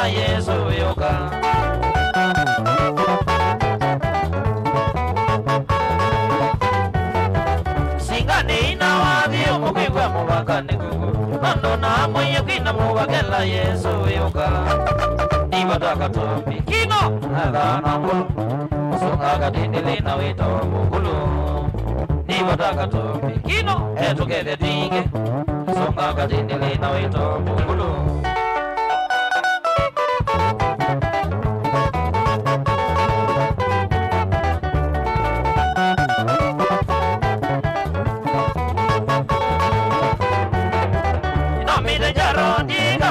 Yesu yoka Singani na wathi umukigwa mubakane kugu Mando na mwenye kwina mubakela Yesu yoka Ibadaka topi kino Adana mulu Sunga katindili na wito mukulu Ibadaka topi kino Etukede tinge Sunga katindili na wito mukulu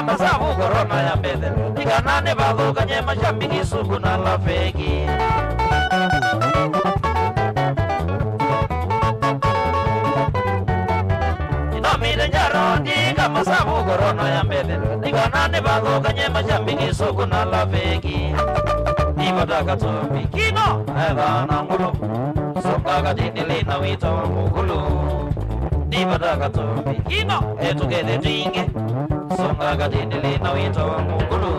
Masabu korona ya mbele Ikanane bago kanye mashambiki suku na lafeki Inomide njarondi kama sabu korona ya mbele Ikanane bago kanye mashambiki suku na lafeki Ibadaka topi kino Edana ngulu Songa katindili na wito mukulu Ibadaka topi kino Etukede tinge Songa katindili na wito mukulu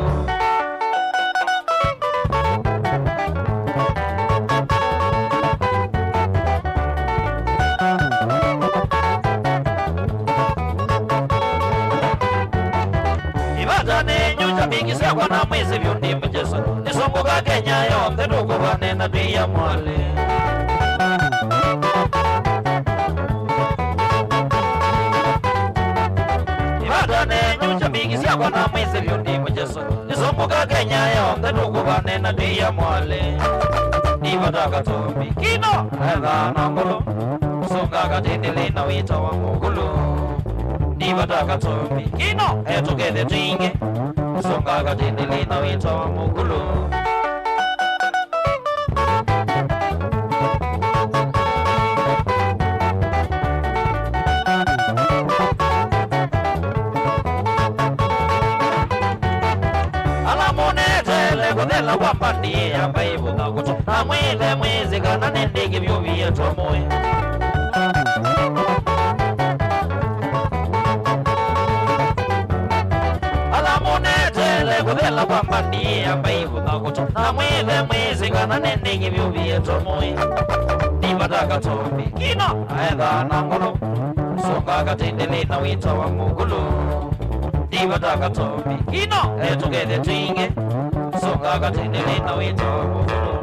Ibadane nyuja mingi siya na mwezi vyundi mjeso Nisongo ka Kenya yonde ndugu wanena diya mwale Mingi siya na mwezi vyundi mjeso Nisombuka Kenya yonde ndugu wanena diya mwale Ibadaka topi kino Edana ngulu Songa katindili na wito wa mukulu Ibadaka topi kino Etukede tinge Songa katindili na wito wa mukulu kudela wamba ndiye yambaibuka kuti amwile mwezi kana nendege byobiye tomoye alamunetele kudela wamba ndiye yambaibuka kuti amwile mwezi kana nendege byobiye tomoye ndibataka tombi kino aedhana ngolo songa katendele na wita wa mugulu ndibataka tombi kino etugede twinge songa katendele na wita wa mugulu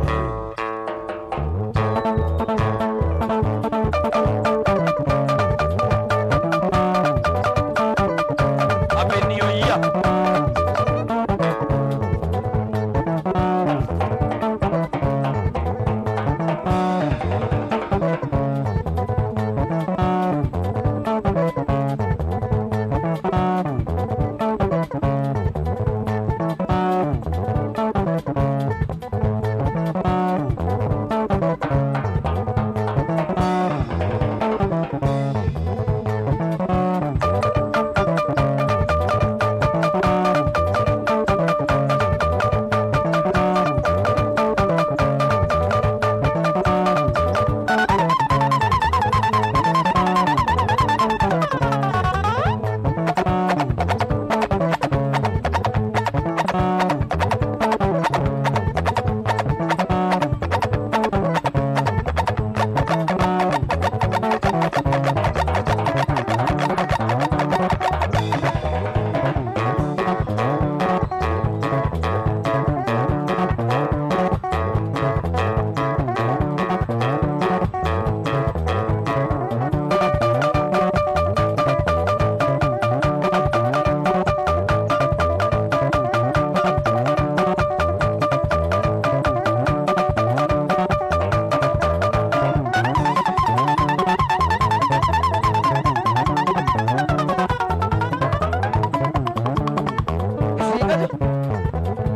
Happy New Year.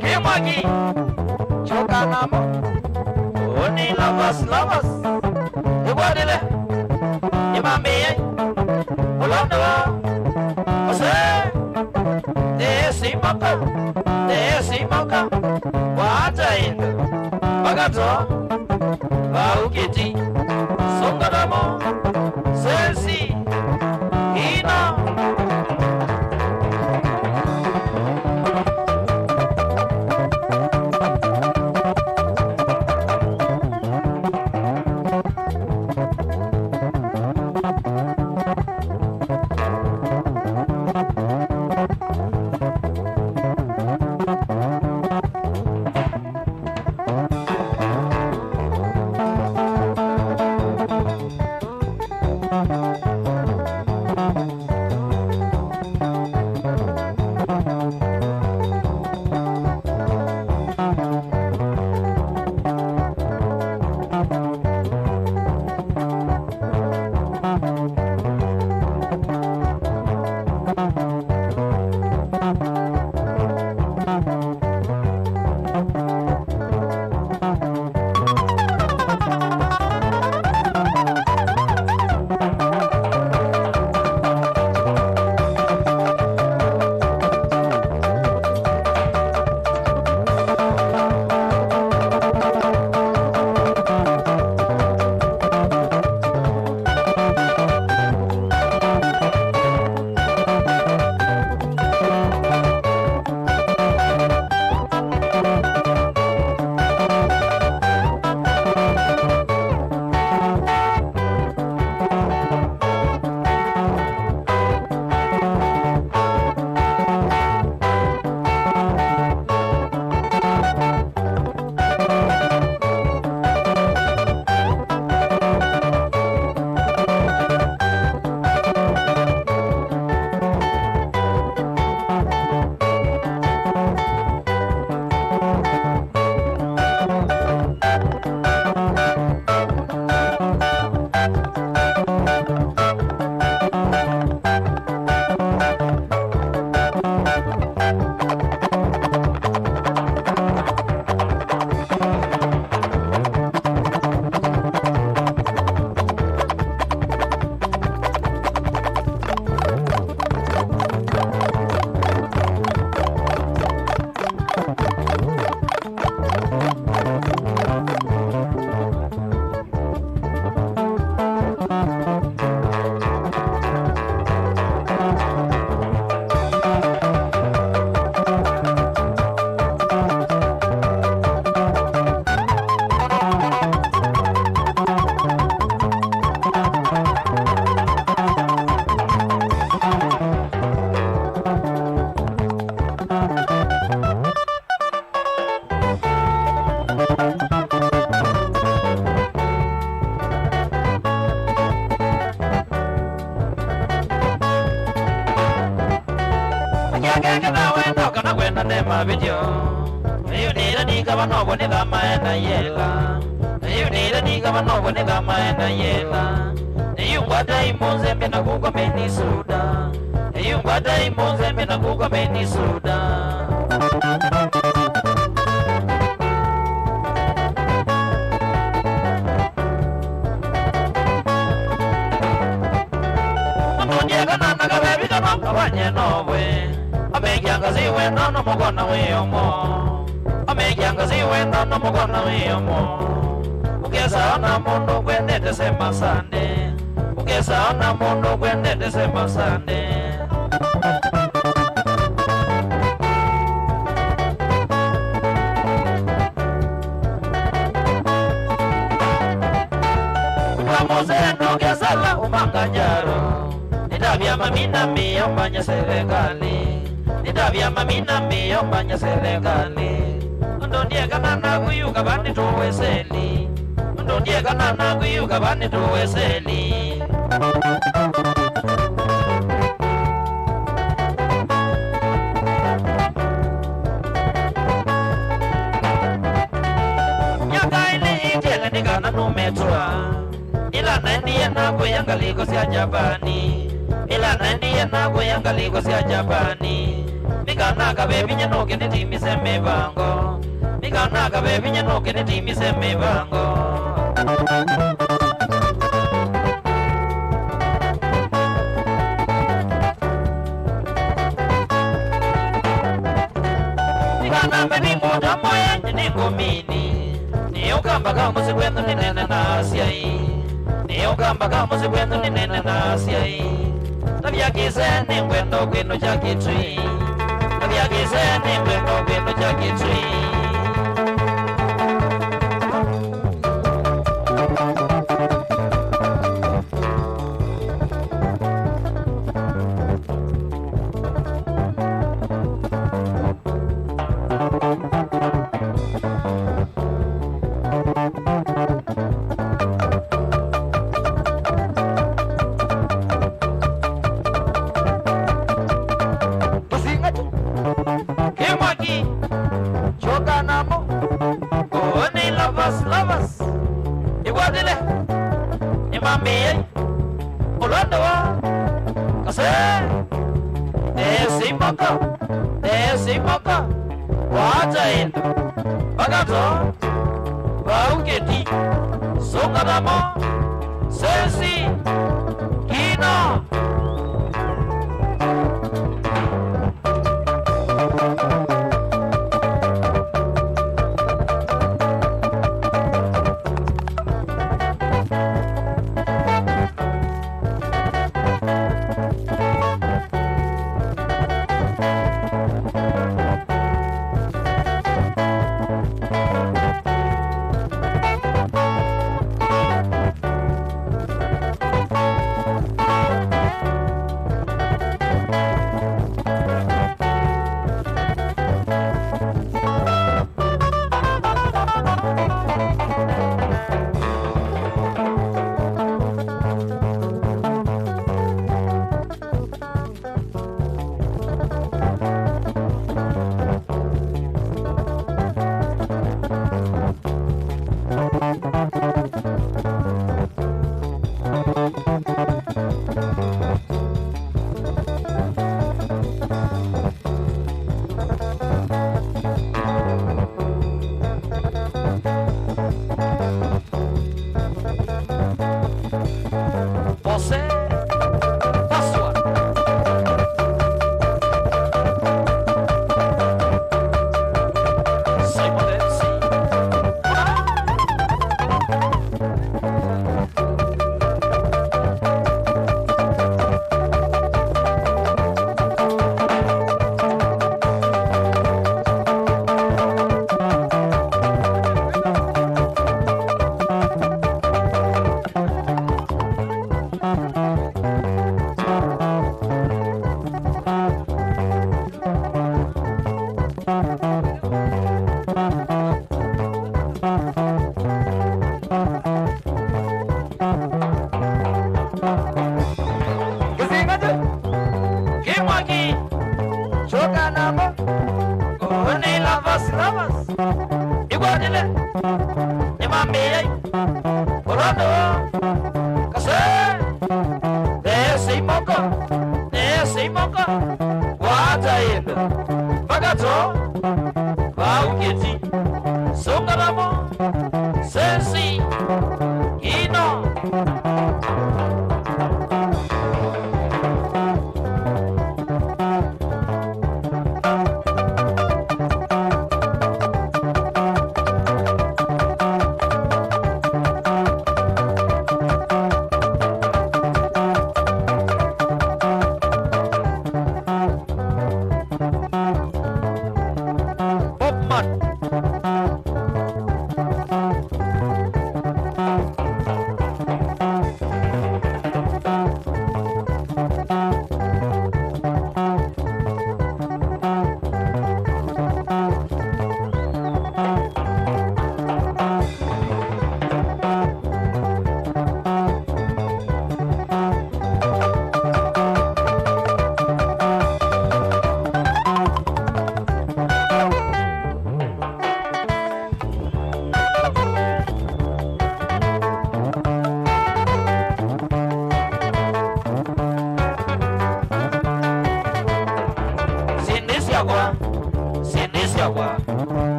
Kimwagi choka namo oni lavas igwadile imambiye ulonda ose desi maka wata inda bagato baukiti songadamo sensi ina keke nawe toka na kwenda nema video. Iyo nira ni kama nobo ni kama ena yela. Iyo nira ni kama nobo ni kama ena yela. Iyo ngwata imonze mbena kukwa meni suda. Iyo ngwata imonze mbena kukwa meni suda. Kanana kabebi kama kabanye nowe Amekianga ziwe nono mugona wiyomo Amekianga ziwe nono mugona wiyomo Ugesa ona mundu kwendete sema sande Ugesa ona mundu kwendete sema sande Kamuzeno gesala umanganyaro Nitavya mamina miyombanya serikali Nitavya mamina miyombanya serikali Ndondie kanana kuyuka bani tuweseli Ndondie kanana kuyuka bani tuweseli Nyaka ili itienga nikana numetua Ila nandiye na kuyangaliko siya Japani Ila nandiye na kuyangaliko siya Japani Mikana kabebi nyanuke nitimise mibango Mikana kabebi nyanuke nitimise mibango Mikana bebi muda moya njini kumini Ni ukamba kama sikwendo ni nene na asiyai Ni ukamba kama sikwendo ni nene na asiyai Navyakise ni ngwendo kwino cha kitwi Navyakise ni ngwendo kwino cha kitwi Lovers, Iguadile, Imami, Ulandawa, Kase, Simaka, Wajain, Bagato, Baugeti, Songadamo, Sensi, Kino. Soka nabo. Oni lovers, lovers. Iguadile. Imambi. Orado. Kase. Desi moka. Desi moka. Wataenda. Bagato. Bauketi. Soka nabo. Sensi. Ino.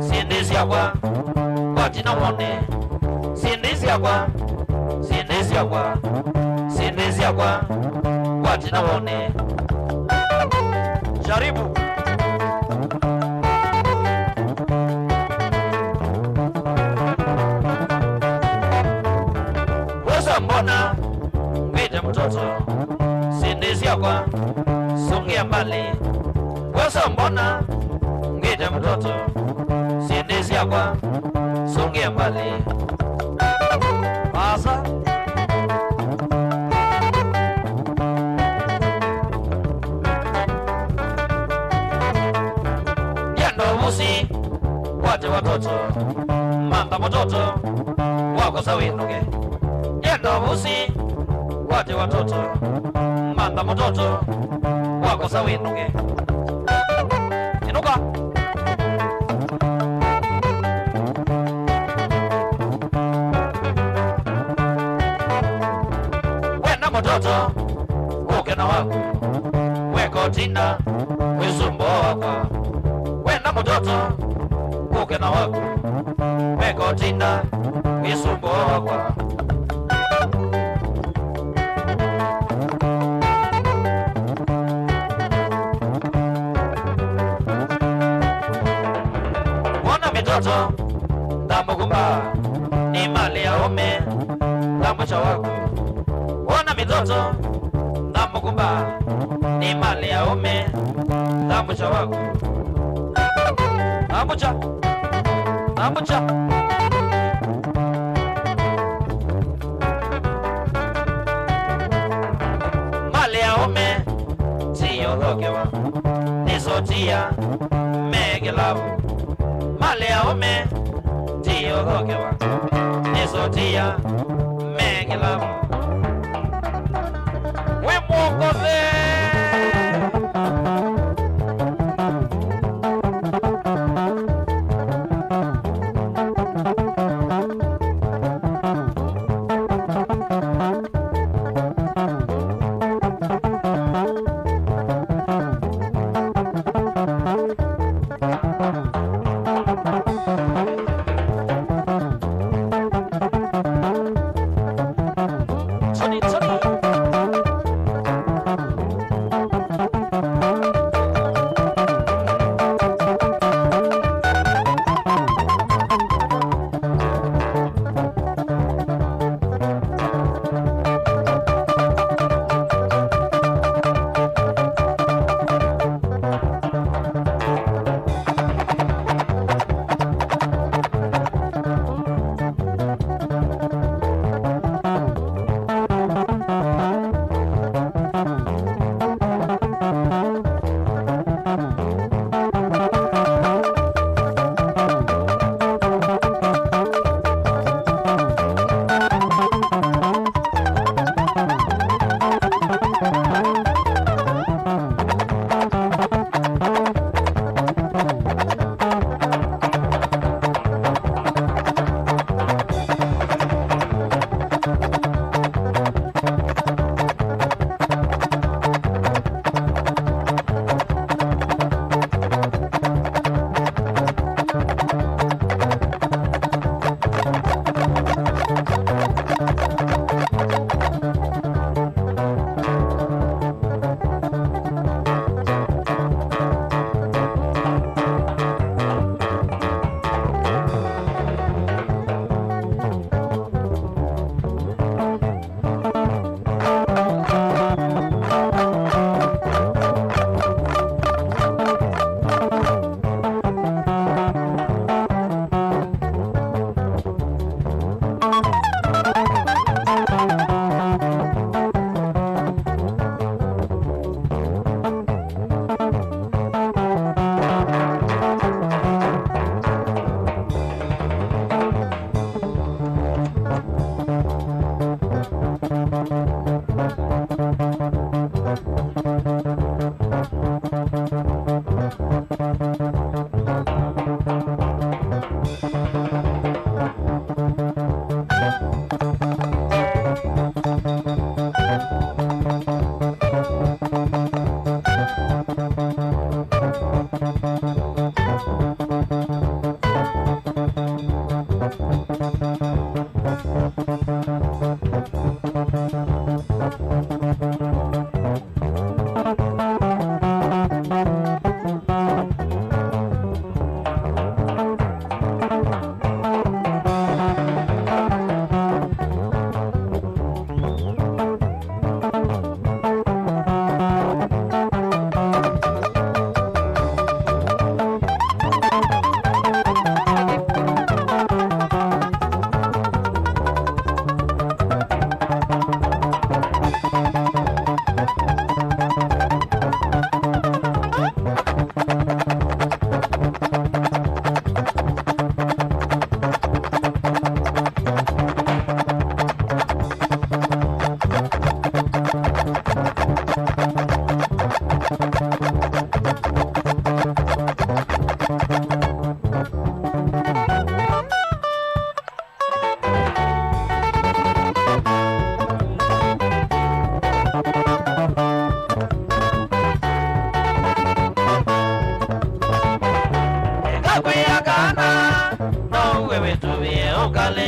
Sindisiagwa, watina wone. Sindisiagwa, watina wone. Jaribu. Wesa mbona, mwite mtoto. Sindisiagwa, songia mbali. Wesa mbona, mwite mtoto. Sindisiagwa, songia mbali. Asa. Yendo musi, wate watoto. Mamba mtoto, wako sawinuke. Yendo musi, wate watoto. Mamba mtoto, wako sawinuke. Inuka. Mtoto uke na waku weko tina wisumbo wakwa. Wena mtoto uke na waku weko tina wisumbo wakwa. Wana mitoto ndamukumba ni mali ya ome ndamucha waku. Wana mitoto ndamukumba ni mali ya ume ndamucha waku. Ndamucha mali ya ume tiyo lokewa nisotia megelavu. Mali ya ume tiyo lokewa nisotia megelavu. We mwongoze.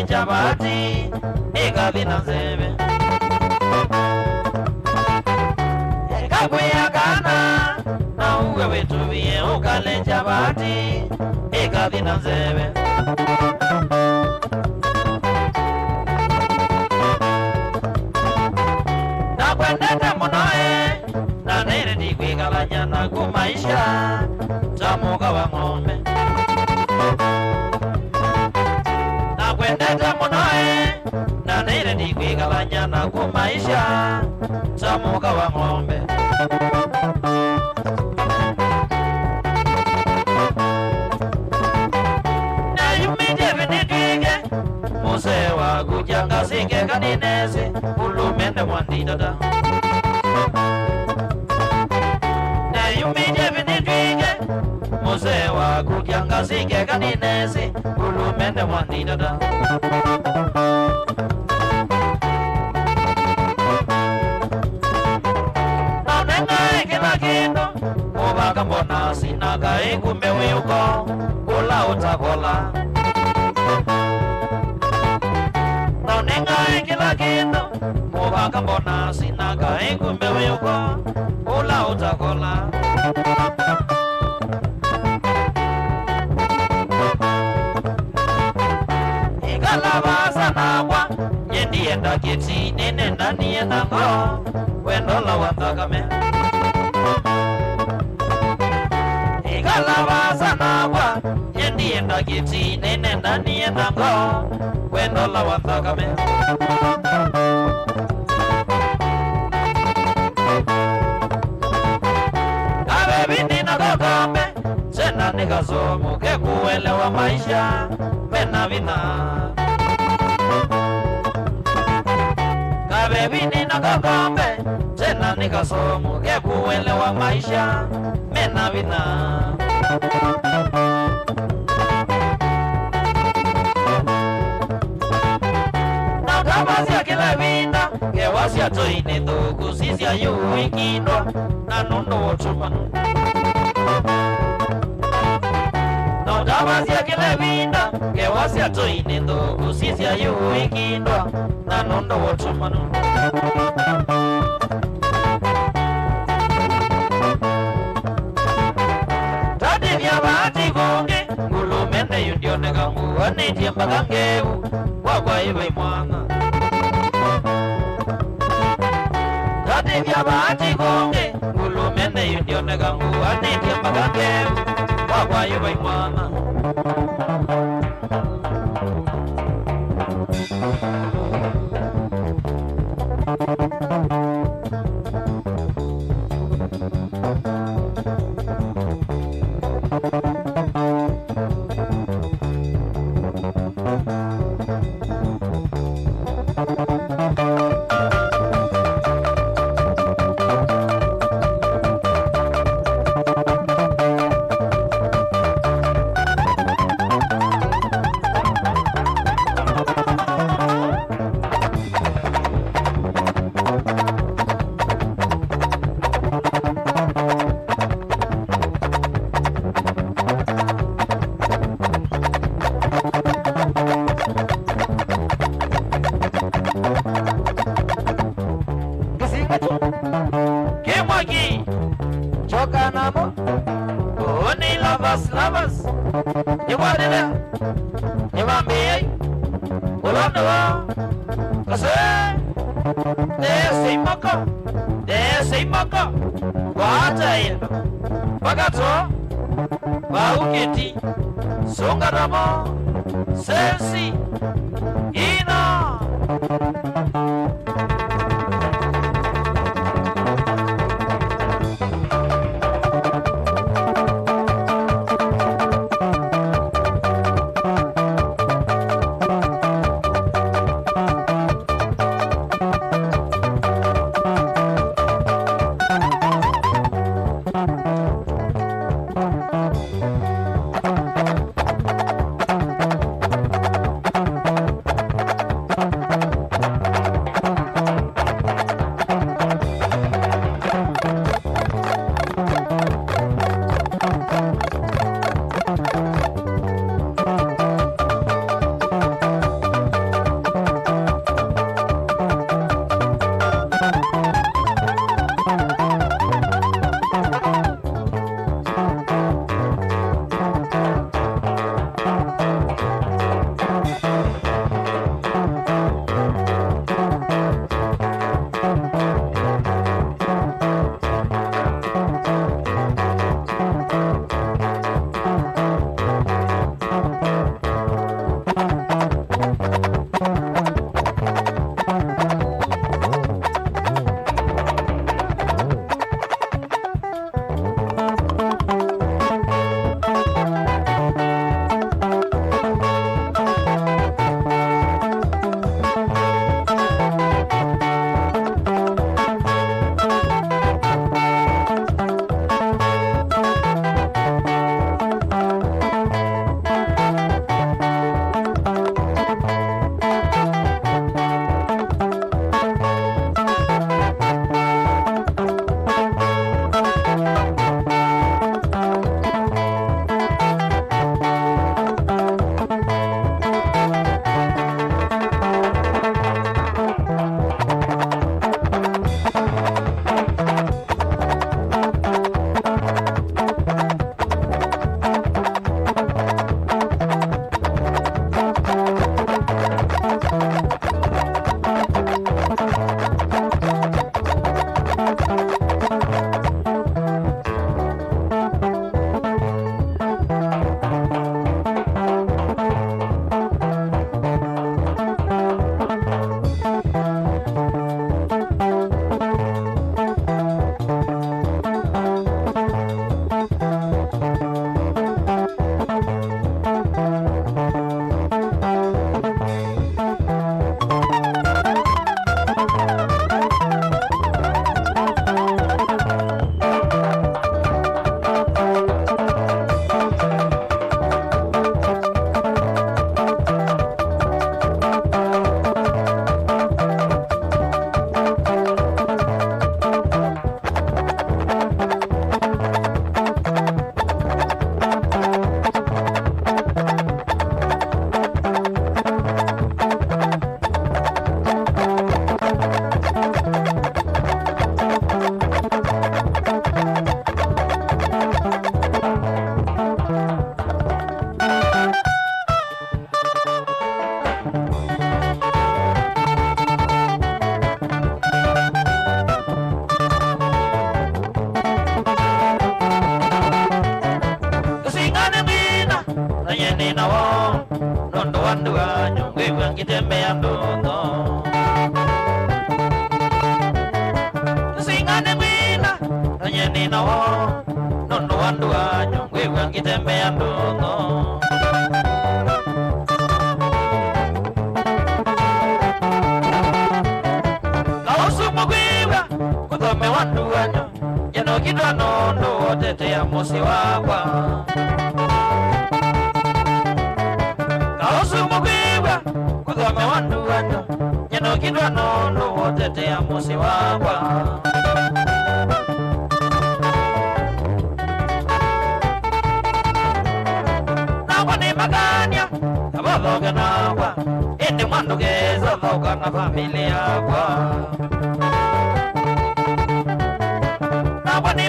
Chabati, ega vina zebe. Kakuya kana, na uwe wetu vie ukale chabati, ega vina zebe. Na kwendete munoe, na nere di kwigalanya na kumaisha, tamuka wa ng'ombe. Kwendete munoe na nere ni kwigabanya na kumaisha tamuka wa ng'ombe. Na yumije vinitwige muse wa kujanga singe kaninezi ulumende mwandidada. Na yumije vinitwige muse wa kujanga singe kaninezi ulumende mwandidada. Mbona sinaga kumbe wiyuko kula utakola Naunenga kila kitu Mubaka mbona sinaga kumbe wiyuko kula utakola Ikalabasa nakwa Yendi enda kiti nene ndani enda ngo Wendola watakame Kalabasa nakwa yendi enda kiti nene ndani enda ngo wendola watakame Kabebindi na kokombe sena nikasomu kekuelewa maisha vena vina Kabebindi na kokombe sena nikasomu kekuelewa maisha vena vina Na utabazia kila vina Gewasya toine ndugu sisi ayu ikindwa Na nundo wotumanu Na utabazia kila vina Gewasya toine ndugu sisi ayu ikindwa Na nundo wotumanu Ngulumende yundione kangu Anitie mpaka ngeu Wakwa iwe mwana Tati vya bahati konge Ngulumende yundione kangu Anitie mpaka ngeu Wakwa iwe mwana Okanamo, only lovers, lovers. You want it? You want me? Well, on the wall. Cause there's a moko, there's a moko. What I am. Bagato, Bauketi, Songaramo, Sensi, Ina.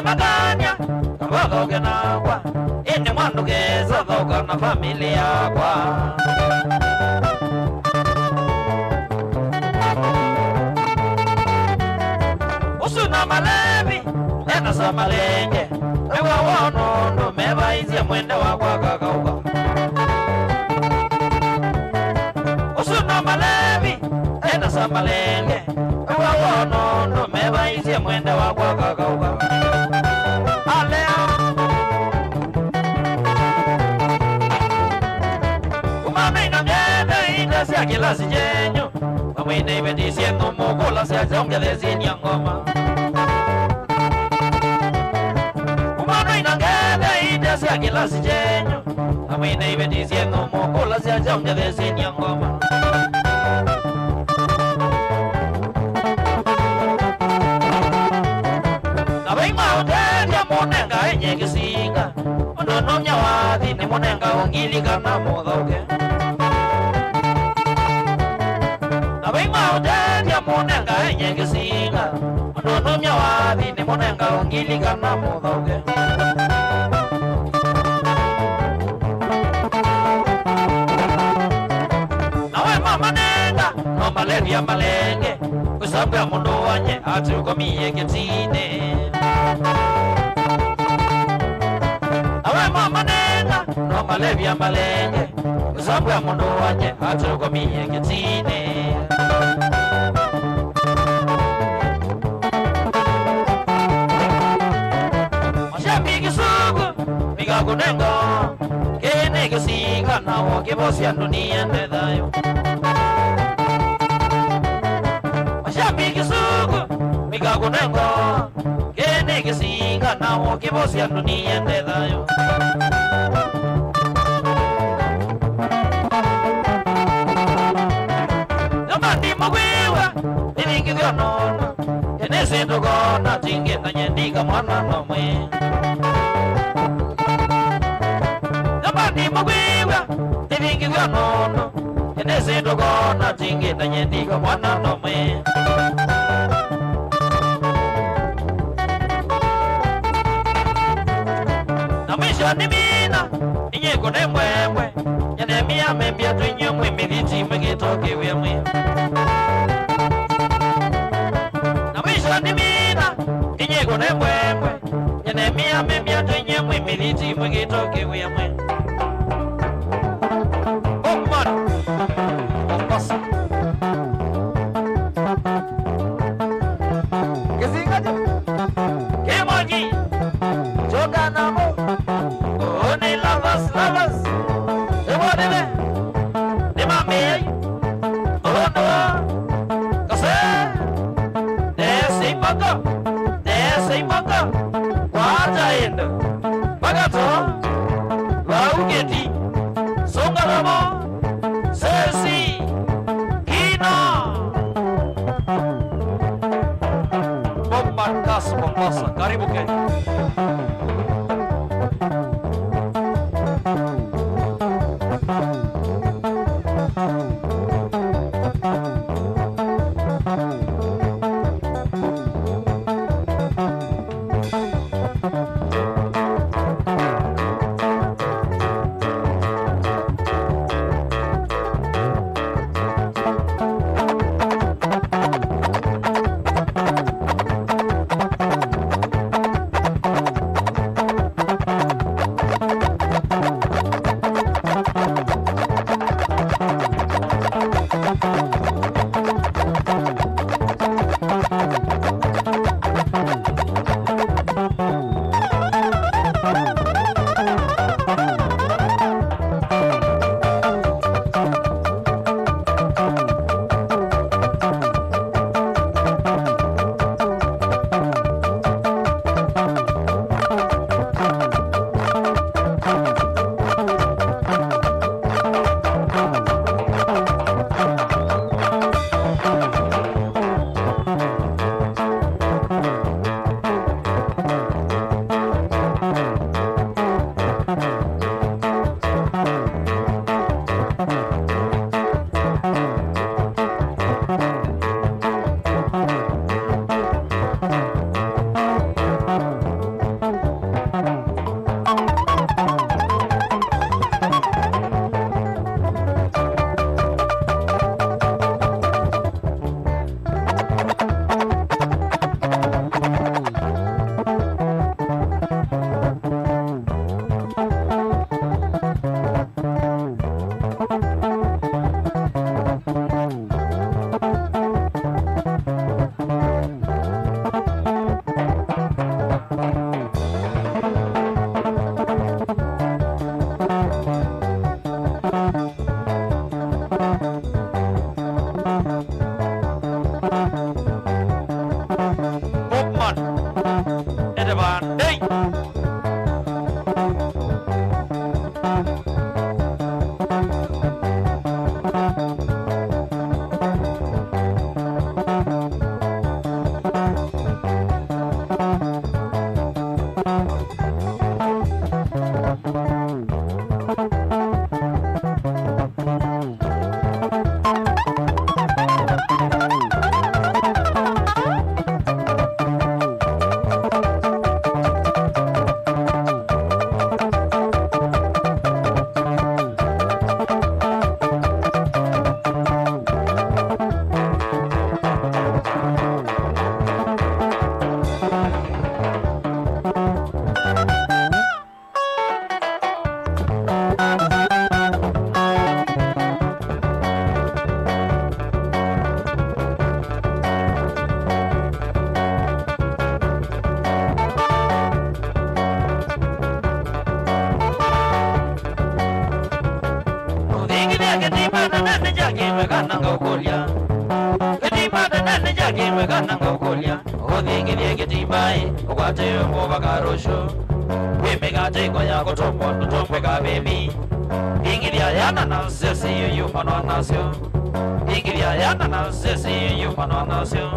Maganya thauke nakwa indi mwandu keza thauka na familia yakwa usuna malevi ena sa malenge ewa wonondo mevaizia mwende wakwa kakauka usuna malevi ena sa malenge ewa wonondo mevaizia mwende wakwa kakauka alea umamina myende ina sia kilasi jenyu mamwine iwe disiendo mukula sia zonge desini ya ngoma sia kilasi jenyu amwine iwe disiendo mukula sia zonge desini ya ngoma munenga enye kisinga onono nyawathi ni munenga ungilika na muthauke abaima utedia munenga enye kisinga onono nyawathi ni munenga ungilika na muthauke nawe mama nenga no malaria malenge kusabwa mundu wanye atukomiye kitine mama nenga no malevya malenge usabwa mundu wanye atukomiye kitine mashambiki sugu migakunengo kene kisinga nawo kibosya dunia ndethayo mashambiki sugu migakunengo kene kisinga nawo kibosya dunia ndethayo nono enese tugona tinge tanyendika mwana nomwe nabandi mugwiwa tivingi vya nono enese tugona tinge tanyendika mwana nomwe namisha nimina inyeko nemwemwe nyanemia membia tuinyo mwimiliti mwegitoke wemwe nimina inyeko nemwemwe nyanemia membia tuinyo mwimiliti mwegitoke wemwe Omar Ombasa Kisinga jo Kemoji Choka namo Oni lovers Ewadile Nimami Ono Kase Desi maka Wata enda Bagato Laugeti Songalamo Sesi Kino Bombardas Mombasa Karibu Kenya mekana ngokulia Ketimba tena jagi mekana ngokulia Odingi vye ketimbai Okwate mboba karosho Wimegate kwa yako tombo Tutombe ka baby Ingi vya yana na sisi Yumano anasyo Ingi vya yana na sisi Yumano anasyo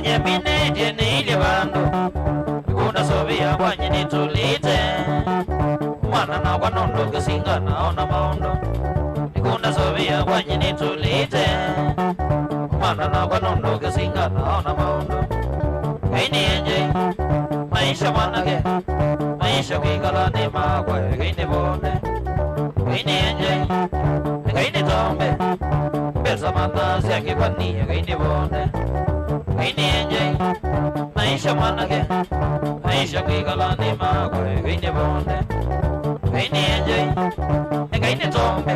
Wanye mine jeni ili bandu Kuna sobia wanye nitulite Mwana na wanondo kisinga naona maondo Kuna sobia wanye nitulite Mwana na wanondo kisinga naona maondo Kaini enje Maisha mwanake Maisha kikala ni magwe Kaini bonde Kaini enje Kaini tombe Pesa mandazi ya kipania Kaini bonde Kaini enje Maisha mwanake Maisha kikala ni magwe Kaini bonde Kaini enje Kaini tombe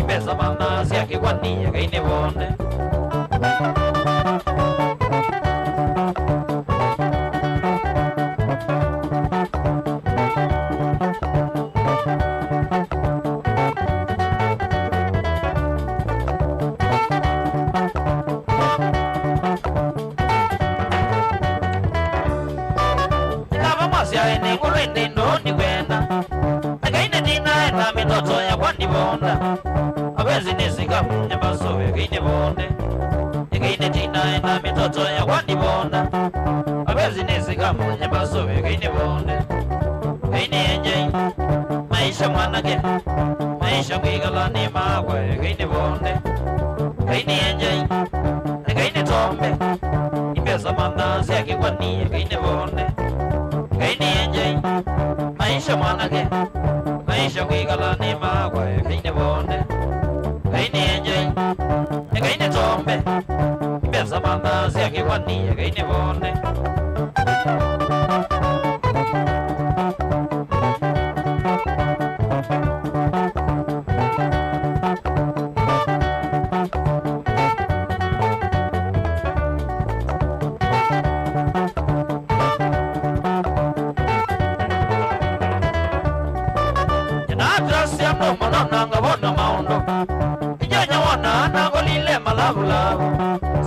Pesa mandazi ya kipania Kaini bonde Ndoni kwenda Akaine tina na mitoto ya kwani bonda Awezi nisika mnyamba sowe kaine bonde Akaine tina na mitoto ya kwani bonda Awezi nisika mnyamba sowe kaine bonde Kaine enje Maisha mwanake Maisha kwigala ni magwe kaine bonde Kaine enje Kaine tombe Ipesa mandazi ya kikwani kaine bonde Kaini enje Maisha mwanake Maisha kwigala ni magwe Kaini bonde Kaini enje Kaini tombe Pesa mandazi ya kikwani Kaini bonde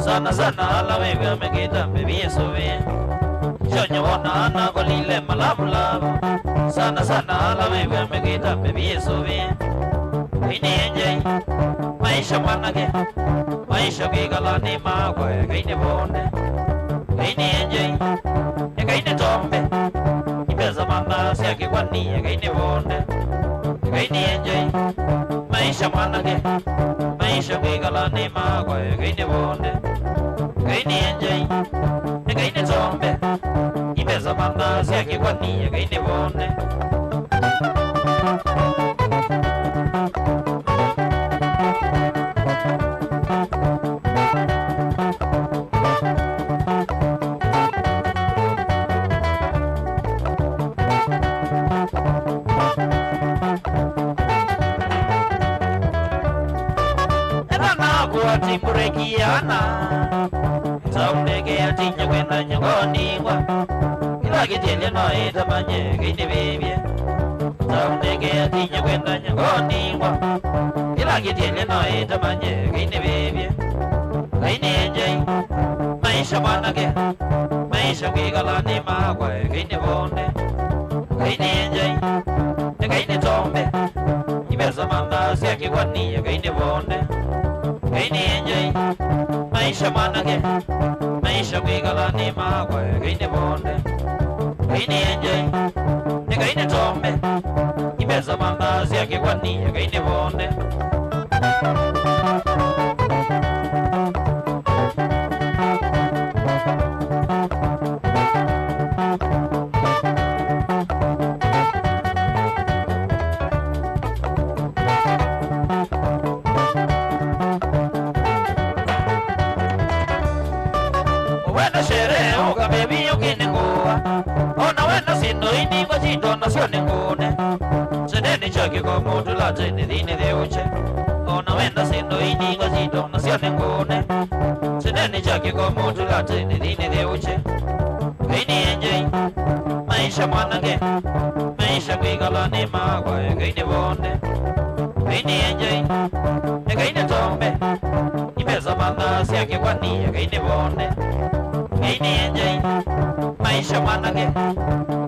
Sana sana la vega me quita me bien sube Yo wana na golile malabula Sana sana la vega me quita me bien sube Kaini enje Maisha mwanake Maisha kigala ni magwe Kaini bonde Kaini enje Kaini tombe Ipesa mandazi ya kikwani Kaini bonde Kaini enje Maisha mwanake Maisha kigala ni magwe Kaini bonde Kaini enje Kaini tombe Ipesa mandazi ya kikwani Kaini bonde Timburekiana Saunege ya tinya kwenda nyangoni wa Kila kitele no itamanye Kaini bibye Saunege ya tinya kwenda nyangoni wa Kila kitele no itamanye Kaini bibye Kaini enje Maisha mwanake Maisha kwigala ni magwe Kaini bonde Kaini enje Kaini tombe Ipesa mandazi ya kikwani Kaini bonde Kaini enje Maisha mwanake Maisha kwigala ni magwe Kaini bonde Kaini enje Kaini tombe Ipesa mandazi ya kikwani Kaini bonde Como tu la tiene dine de uche Ona wenda sindo ini ngozito Nasione ngune Sineni chake como tu la tiene dine de uche Kaini enje Maisha mwanake Maisha kwigala ni magwe Kaini bonde Kaini enje Kaini tombe Ipesa mandazi ya kikwani Kaini bonde Kaini enje Maisha mwanake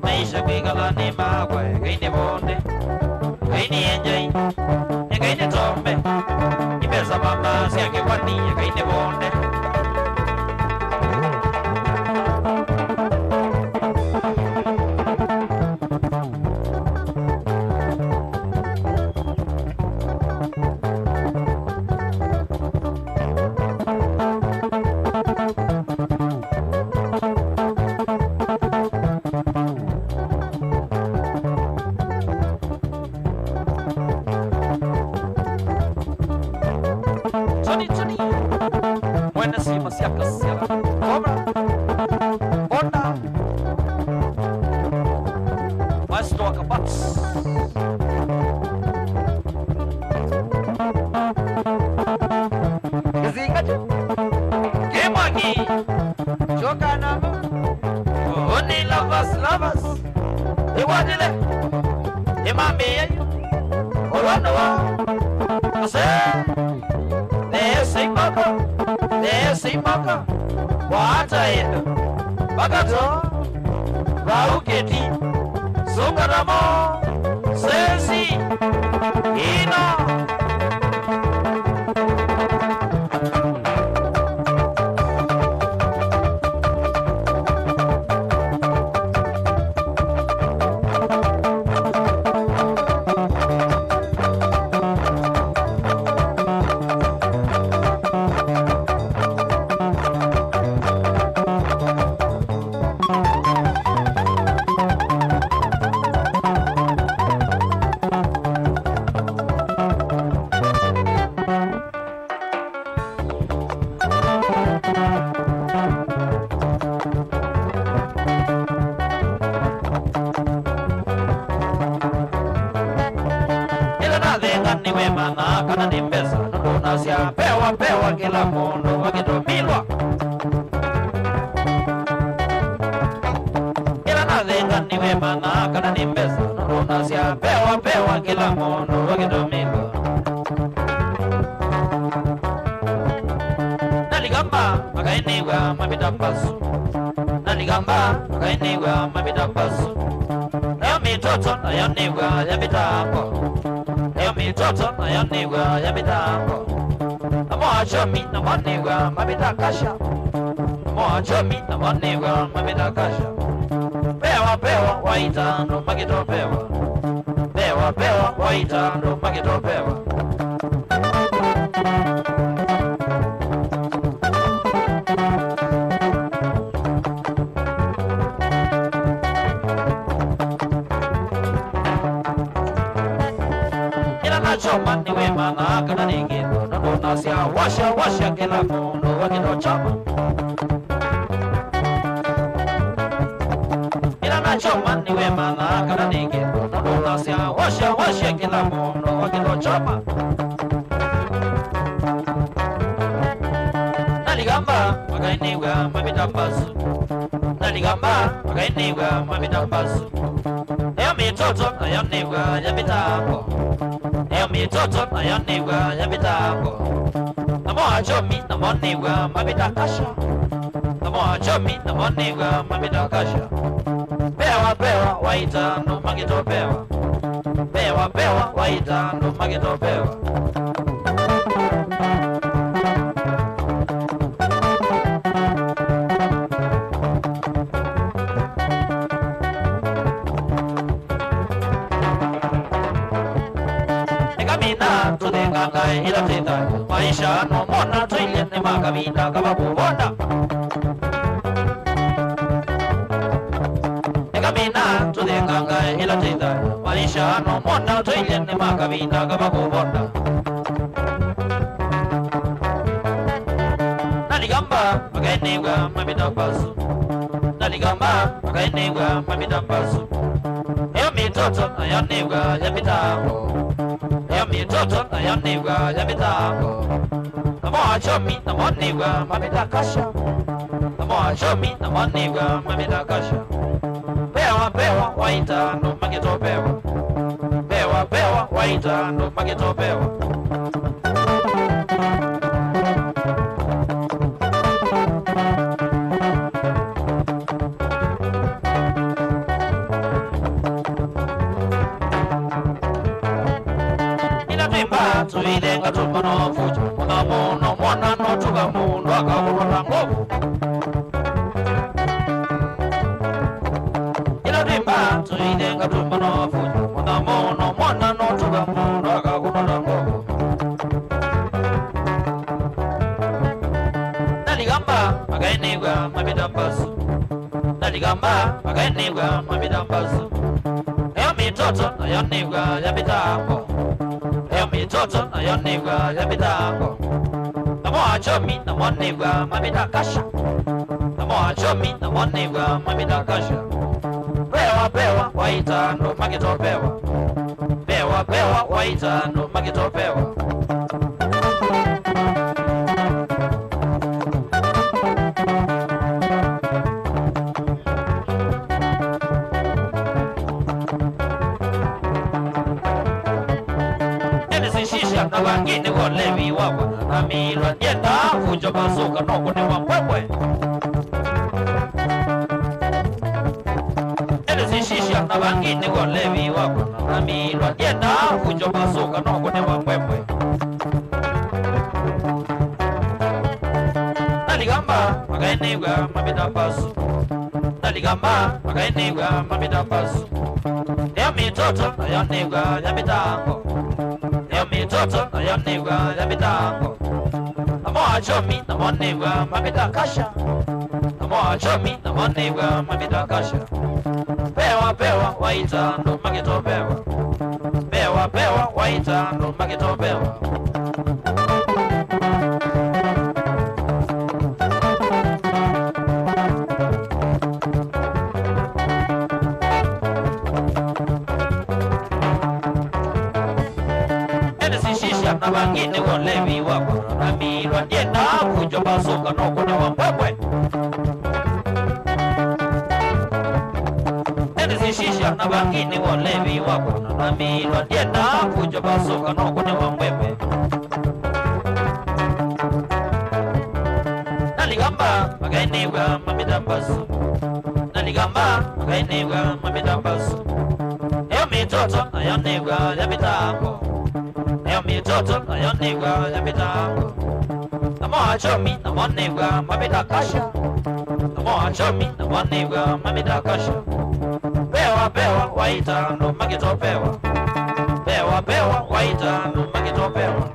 Maisha kwigala ni magwe Kaini bonde Kaini enje Kaini tombe Ipesa mandazi ya kikwani Kaini bonde Tony Tony Mwene sima siaka siaka Cobra Onda Maestro Akabats Kizikachu Kimwagi Choka nama Oni lovers Iwadile Imambi yayo Olwanowa Ase Nesi maka Wata yedo Bakato Rauketi Sungaramo Sesi Ina Kana nimbesa nuna sia pewa kila mundo wakitumilwa Kila nazenga niwe mana kana nimbesa nuna sia pewa kila mundo wakitumilwa Naligamba makainiwa mabitapasu Naligamba makainiwa mabitapasu Leo mitoto na yaniwa yabitapo Mitoto na yaniwa ya mitango Amoachomi na maniwa mabitakasha Amoachomi na maniwa mabitakasha Pewa waitando magito Pewa waitando magito pewa Choma niwe mana kana ningindo Nono nasia washa kila mundo wakito choma Ila na choma niwe mana kana ningindo Nono nasia washa kila mundo wakito choma Naligamba wakainiwa mabitapasu Naligamba wakainiwa mabitapasu Eo mitoto na yaniwa ya mitango Mitoto na yaniwa ya mitango Amoachomi na maniwa mabitakasha Amoachomi na maniwa mabitakasha Pewa waitando magito Pewa waitando magito pewa Ngai ila tita maisha no mona tuile ne makabinda kama kubonda Ekamina tudenga ngai ila tita maisha no mona tuile ne makabinda kama kubonda Naligamba magainiwa mabitapasu Naligamba magainiwa mabitapasu Eo mitoto na yaniwa ya mitango Mitoto na yaniwa ya mitango Amoachomi na maniwa mabitakasha Amoachomi na maniwa mabitakasha Pewa waitando magito Pewa waitando magito pewa Tuidenga tukono fujo Muna muno mwana no tuga mundo Akabulona ngovu Ila rimba tuidenga tukono fujo Muna muno mwana no tuga mundo Akabulona ngovu Naligamba magainiwa mabitapasu Naligamba magainiwa mabitapasu Eo mitoto na yaniwa ya mitango Mitoto na yaniwa ya mitango achomi na mwanigwa mabita kasha. Achomi na mwanigwa mabita kasha. Pewa waita ndo magito pewa. Pewa waita ndo magito pewa. Na wangine walevi wako na milwa yenda fujo bazuka noko ni wapwewe. Shisha na wangine walevi wako na milwa yenda fujo bazuka noko ni wapwewe. Naligamba magainigwa mabita basu. Naligamba magainigwa mabita basu. Ya mitoto na yanigwa ya mitango. Mitoto na yanigwa ya mitango. Achomi na mwanigwa mabita kasha. Achomi na mwanigwa mabita kasha. Pewa waita ndo magito pewa. Pewa waita ndo magito pewa. Na wangine walevi wako na milwa yenda fujo bazuka noko ni wapwewe. Shisha na wangine walevi wako na milwa yenda fujo bazuka noko ni wapwewe. Naligamba magainigwa mabita basu. Naligamba magainigwa mabita basu. Eyo mitoto na yanigwa ya mitango. Mitoto na yanigwa ya mitango. Achomi na mwanigwa mabita kasha. Achomi na mwanigwa mabita kasha. Pewa waita ndo magito pewa. Pewa waita ndo magito pewa.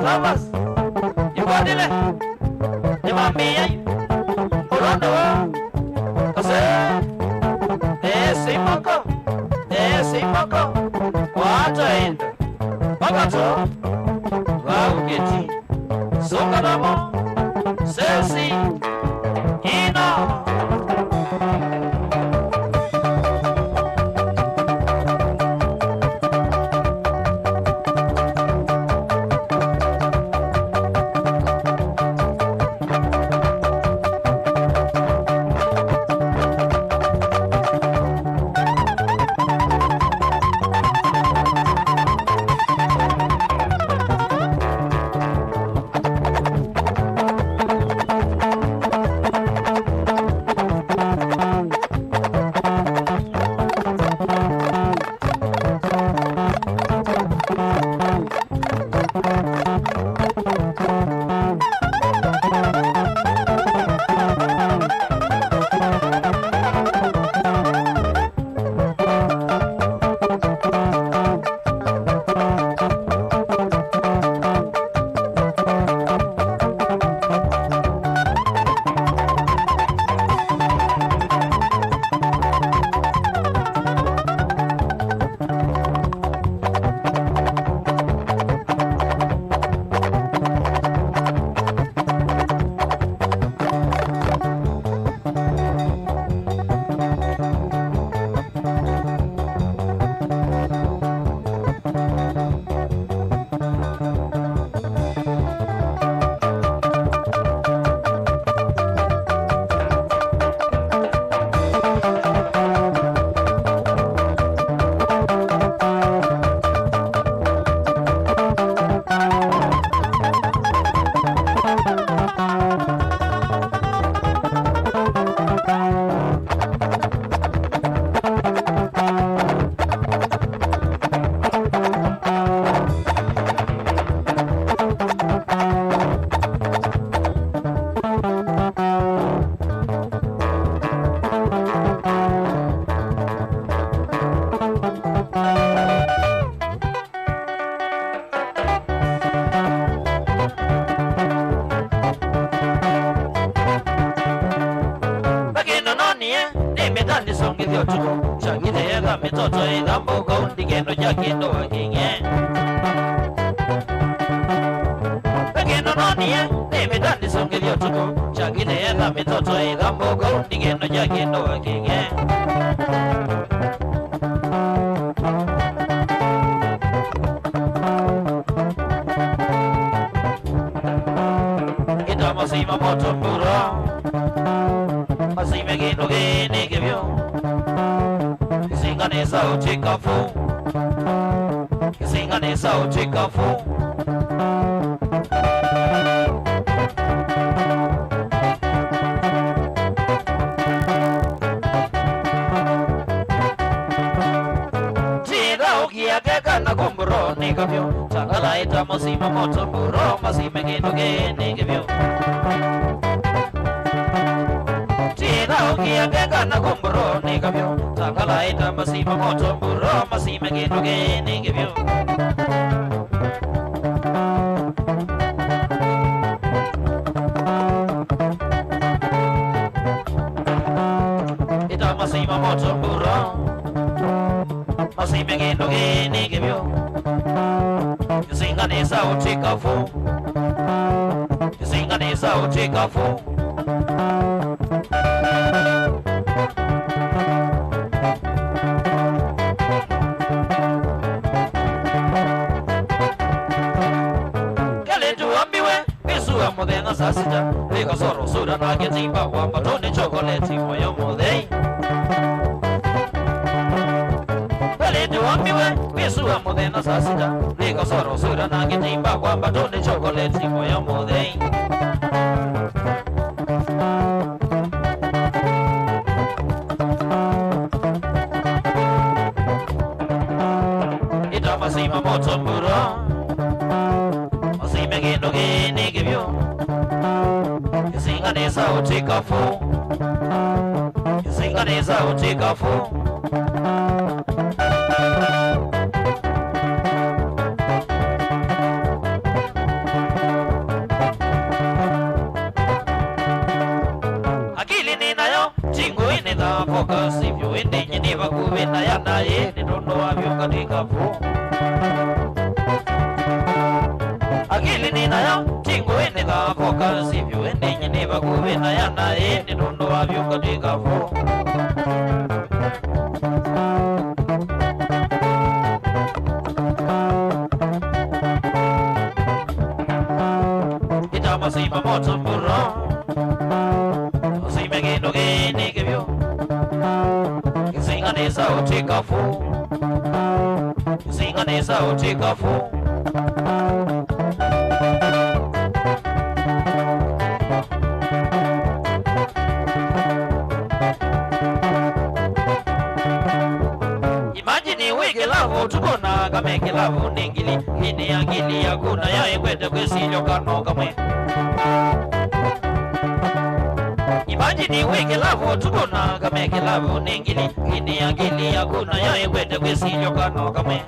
Lovers, you got it. You want me? Around the world. Esse moko. Wata enda. Bagato. Waugeti. Sokanamo. Sesi. Ino. Nimetani songe vyo tuko Chakite ega mitoto ega mboga undigendo jakendo wakinge Pekeno nonie Nimetani songe vyo tuko Chakite ega mitoto ega mboga undigendo jakendo wakinge Ita masima moto mbura Masime gino gini kibyo Kisingane sao chikafu Kisingane sao chikafu Chida ukia keka na kumburo ni kibyo Chakala ita masima moto mburo Masime gino gini kibyo Ukia keka na kumburo ni kabyo Takala ita masima moto mburo Masime gino gini kibyo Ita masima moto mburo Masime gino gini kibyo Kisingane sao chikafu Kisingane sao chikafu Mudenga sasita, Rico Soro, Suda, Nagatimba, Wampatoni, chocolate, Moyo Mode. Paletu Ambiwe, Pisua Mudenga sasita, Rico Soro, Suda, Nagatimba, Wampatoni, chocolate, Moyo Mode. Ita masima moto mbura, masime gino gini kibyo. Kisingane sao chikafu Kisingane sao chikafu Akili ninayo Chingu ini da focus If you indi nyini wakuwe na yana ye Nidondo wavyo katika fu Akili ninayo Chingu ini da focus If you indi nyini wakuwe na yana ye Nidondo wavyo katika fu Ita masima moto mbura Masime gino gini kibyo Kisingane sao chikafu Kisingane sao chikafu Imagine wiki lavu tukona kame kilavu ningili Hini angili ya kuna ya ikwete kwesilyo kano kame Imagine wiki lavu tukona kame kilavu ningili Hini angili ya kuna ya ikwete kwesilyo kano kame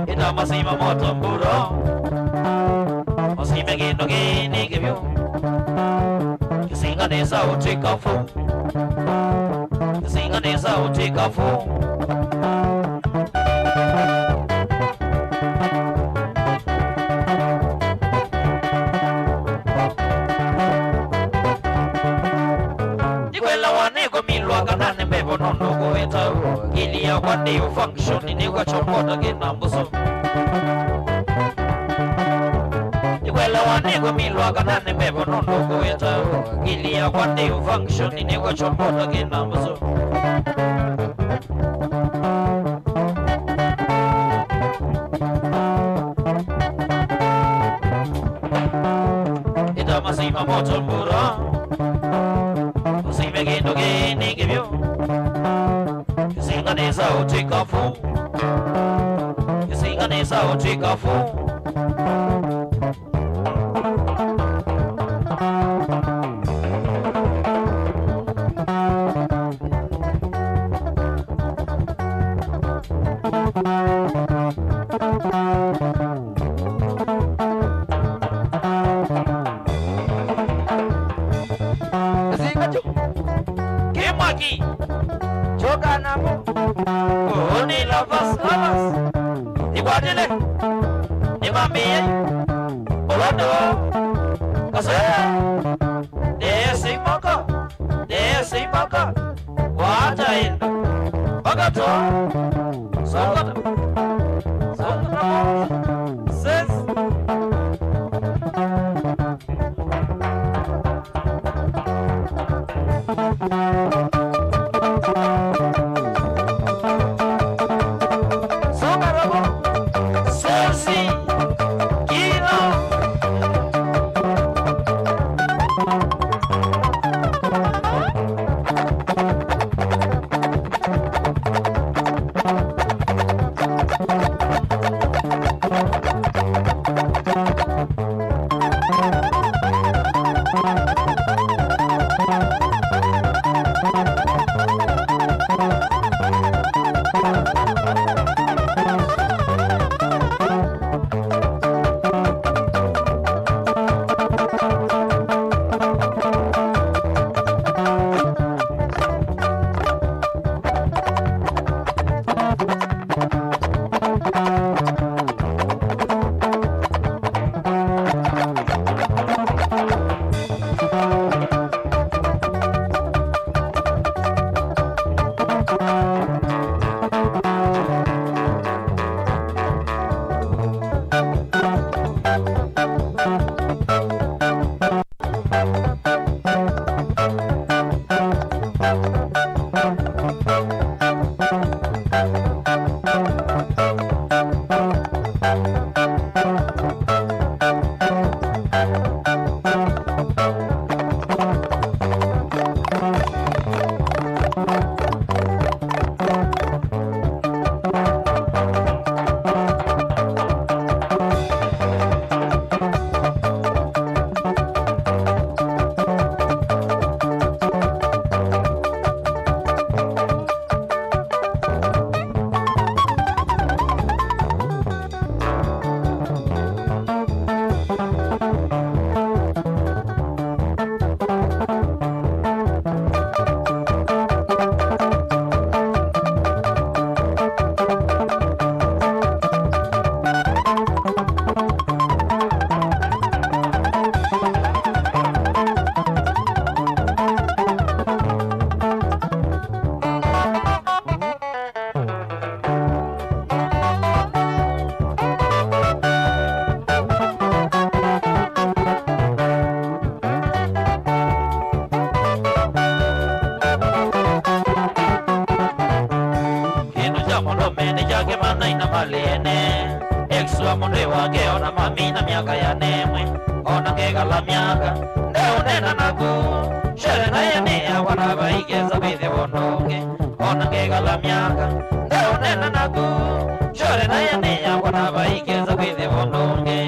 Ita masima moto mburo Masime gino gini kibyo Kisingane sao chikafu Kisingane sao chikafu Nikwela waneko milwa kanane mbebo nono kuweta Gili ya wande u function ni kwa chomota gina mbuso Nikwela waneko milwa kanane mbebo nono kuweta Gili ya wande u function ni kwa chomota gina mbuso Ita masima moto mbura Masime gino gini kibyo Kisingane sao chikafu Kisingane sao chikafu Zingaju Kimaki Joka namu Uni lavas Iwadile Imamiye Olodo Kasaya Desi maka Wata inda Bagato Sangata Ses Songarabo Sosi Kino Munde wake ona mamina miaka ya nemwe ona ngega la miaka ndeo nena nagu shere na yene ya wana baigeza bide bononge ona ngega la miaka ndeo nena nagu shere na yene ya wana baigeza bide bononge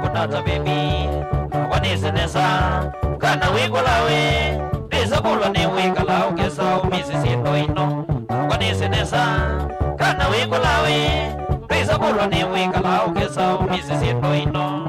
Kunata baby wanese nesa kana wikolawe bisa kula ne wikala ukesa umisi sino ino wanese nesa kana wikolawe bisa kula ne wikala ukesa umisi sino ino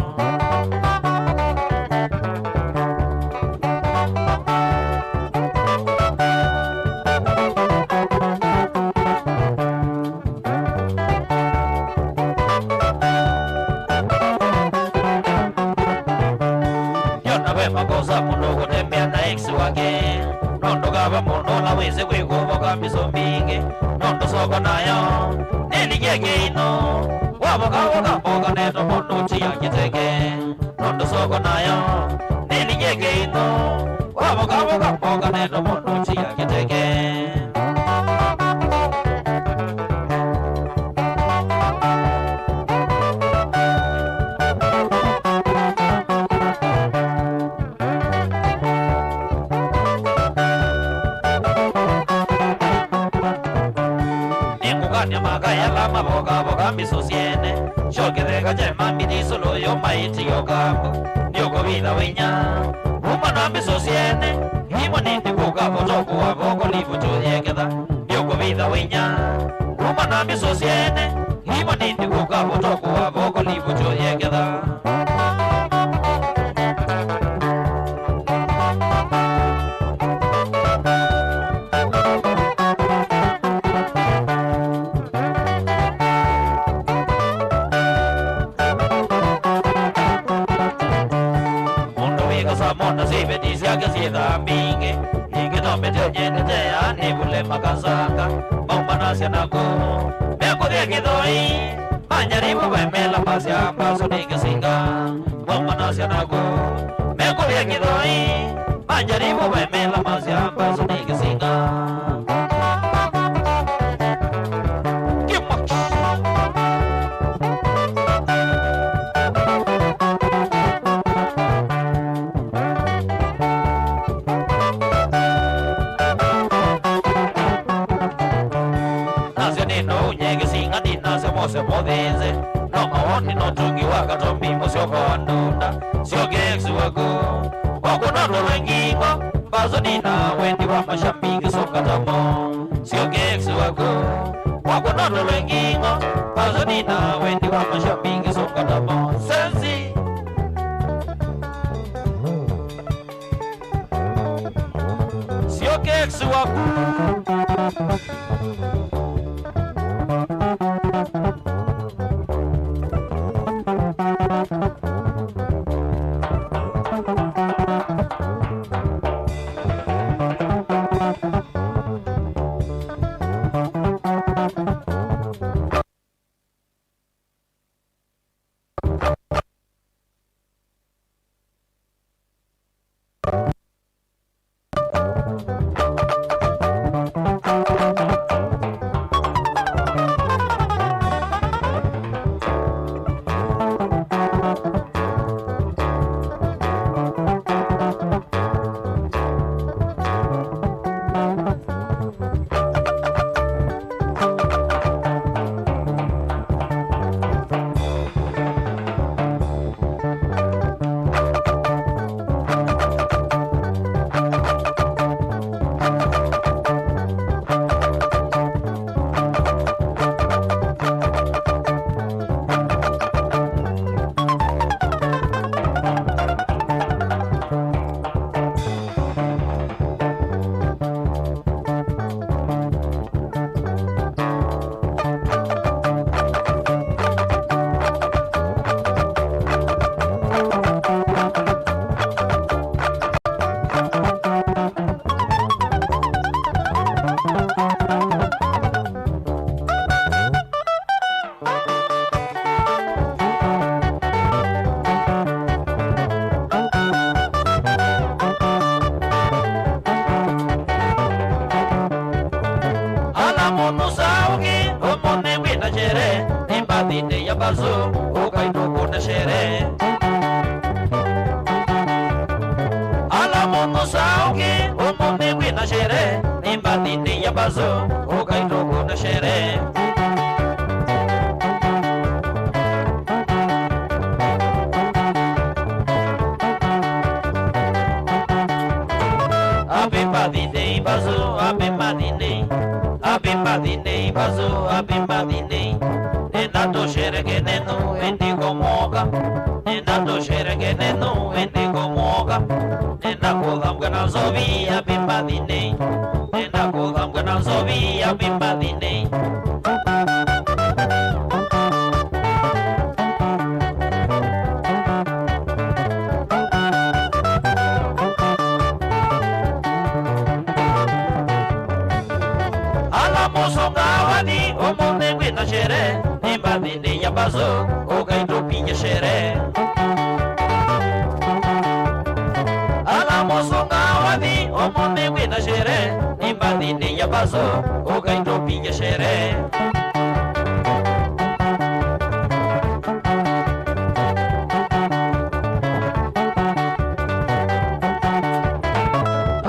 makosa mundo kutembea na ex wake nondo kava mundo na weze kwikuvoka misombingi nondo soko nayo niligege ino wavoka mboga neto mundo chia kiteke nondo soko nayo niligege ino wavoka mboga neto mundo chia kiteke misosiene shoke de gajema midi solo yo maiti yo kambo yoko vida winya umana misosiene imoni ndikuka botoku aboko livo tuyekeda yoko vida winya umana misosiene imoni ndikuka botoku aboko livo tuyekeda mingi ingino metenye teya nibule makazaka maumanasia nago meko de kidoi manjaribu bemela pasya paso ningesinga maumanasia nago meko de kidoi manjaribu bemela pasya paso ningesinga se modeze no maoni no tungi wakato mimo sio kwa ndunda sio geksi wako wako na rolengingo bazo nina wendi wa mashambingi soka tamo sio geksi wako wako na rolengingo bazo nina wendi wa mashambingi soka tamo sensi sio geksi wako bazo ukaituko na sherehe ala mono sauki umone wina sherehe nimbadini ya bazo ukaituko na sherehe Abimbadini bazo abimbadini bazo abimbadini Nendo sherege nenu indigo moga Nendo sherege nenu indigo moga Nenda kodam gana zovi abimbadini Nenda kodam gana zovi abimbadini Mosongawani omone wina shere nimbadini ya bazo ukaito pinye shere ala mosongawani omone wina shere nimbadini ya bazo ukaito pinye shere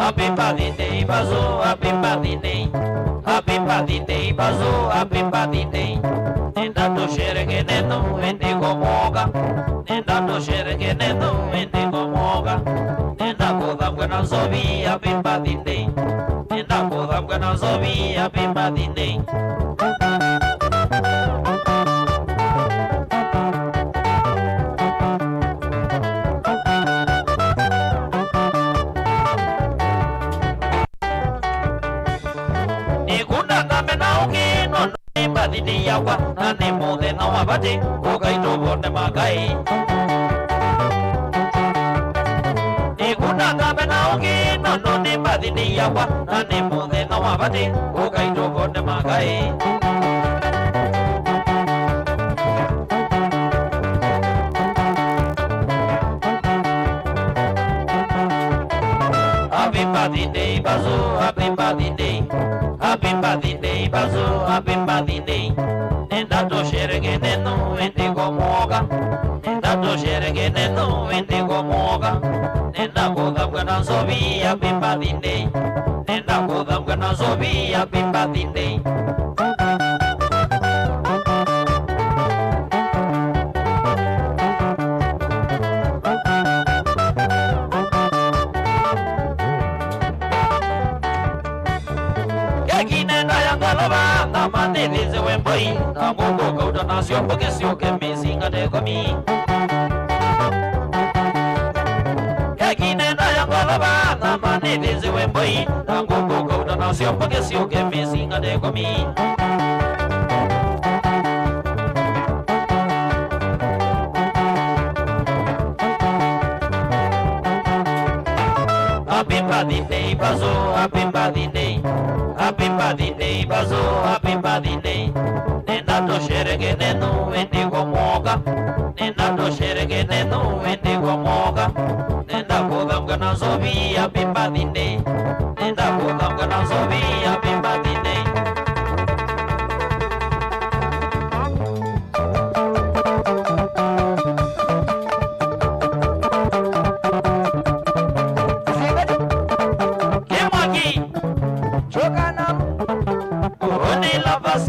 Abimbadini bazo abimbadini Abimbadini bazo abimbadini Nenda tusherekenetu indigo moga. Nenda tusherekenetu indigo moga. Nenda kudhamwe na zobi happy birthday. Nenda kudhamwe na zobi happy birthday. Dini yawa nane mode na wabate ogai to bonde magai Iguna gabe na ogi no no ne badini yawa nane mode na wabate ogai to bonde magai Happy birthday bazo happy birthday Happy birthday bazo happy birthday Nenda tusherekenetu indigo moga Nenda tusherekenetu indigo moga Nenda kudhamwe na zobi happy birthday Nenda kudhamwe na zobi happy birthday Nilize wemboi na mungu kauta nasio mboge sio kemizinga dekomi Yakine na yangolaba na manilize wemboi na mungu kauta nasio mboge sio kemizinga dekomi Happy birthday bazo happy birthday Happy birthday bazo happy birthday Nenda tusherekenetu indigo moga Nenda tusherekenetu indigo moga Nenda kudhamwe na zobi happy birthday Nenda kudhamwe na zobi happy birthday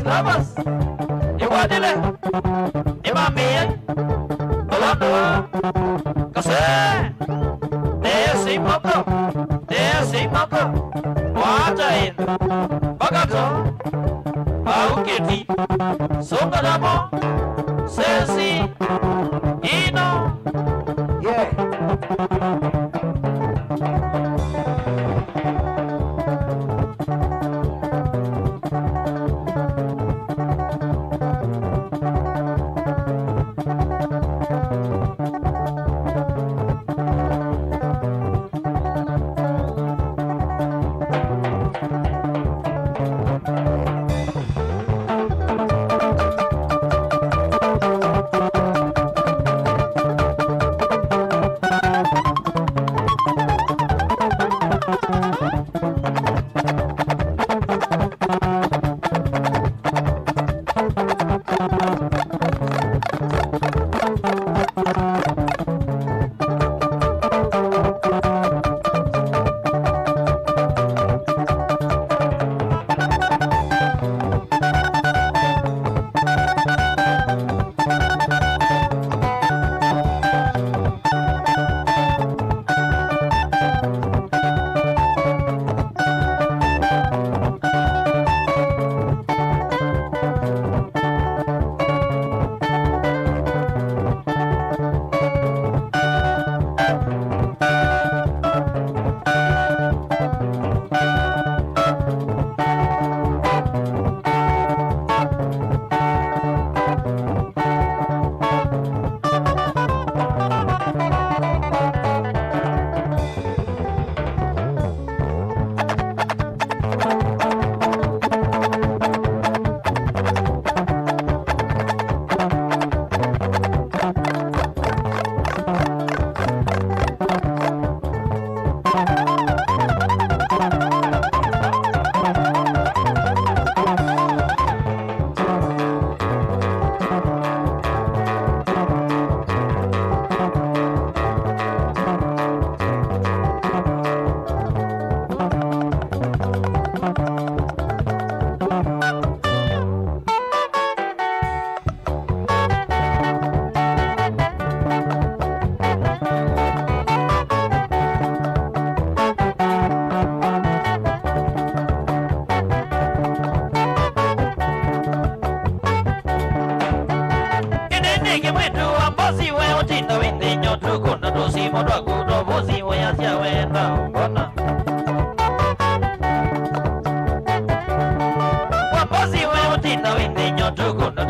Labas, iwadile, imamie, balando, kase, desi mako, watain, bagato, auketi, songadamo, sesi, ino, yeah.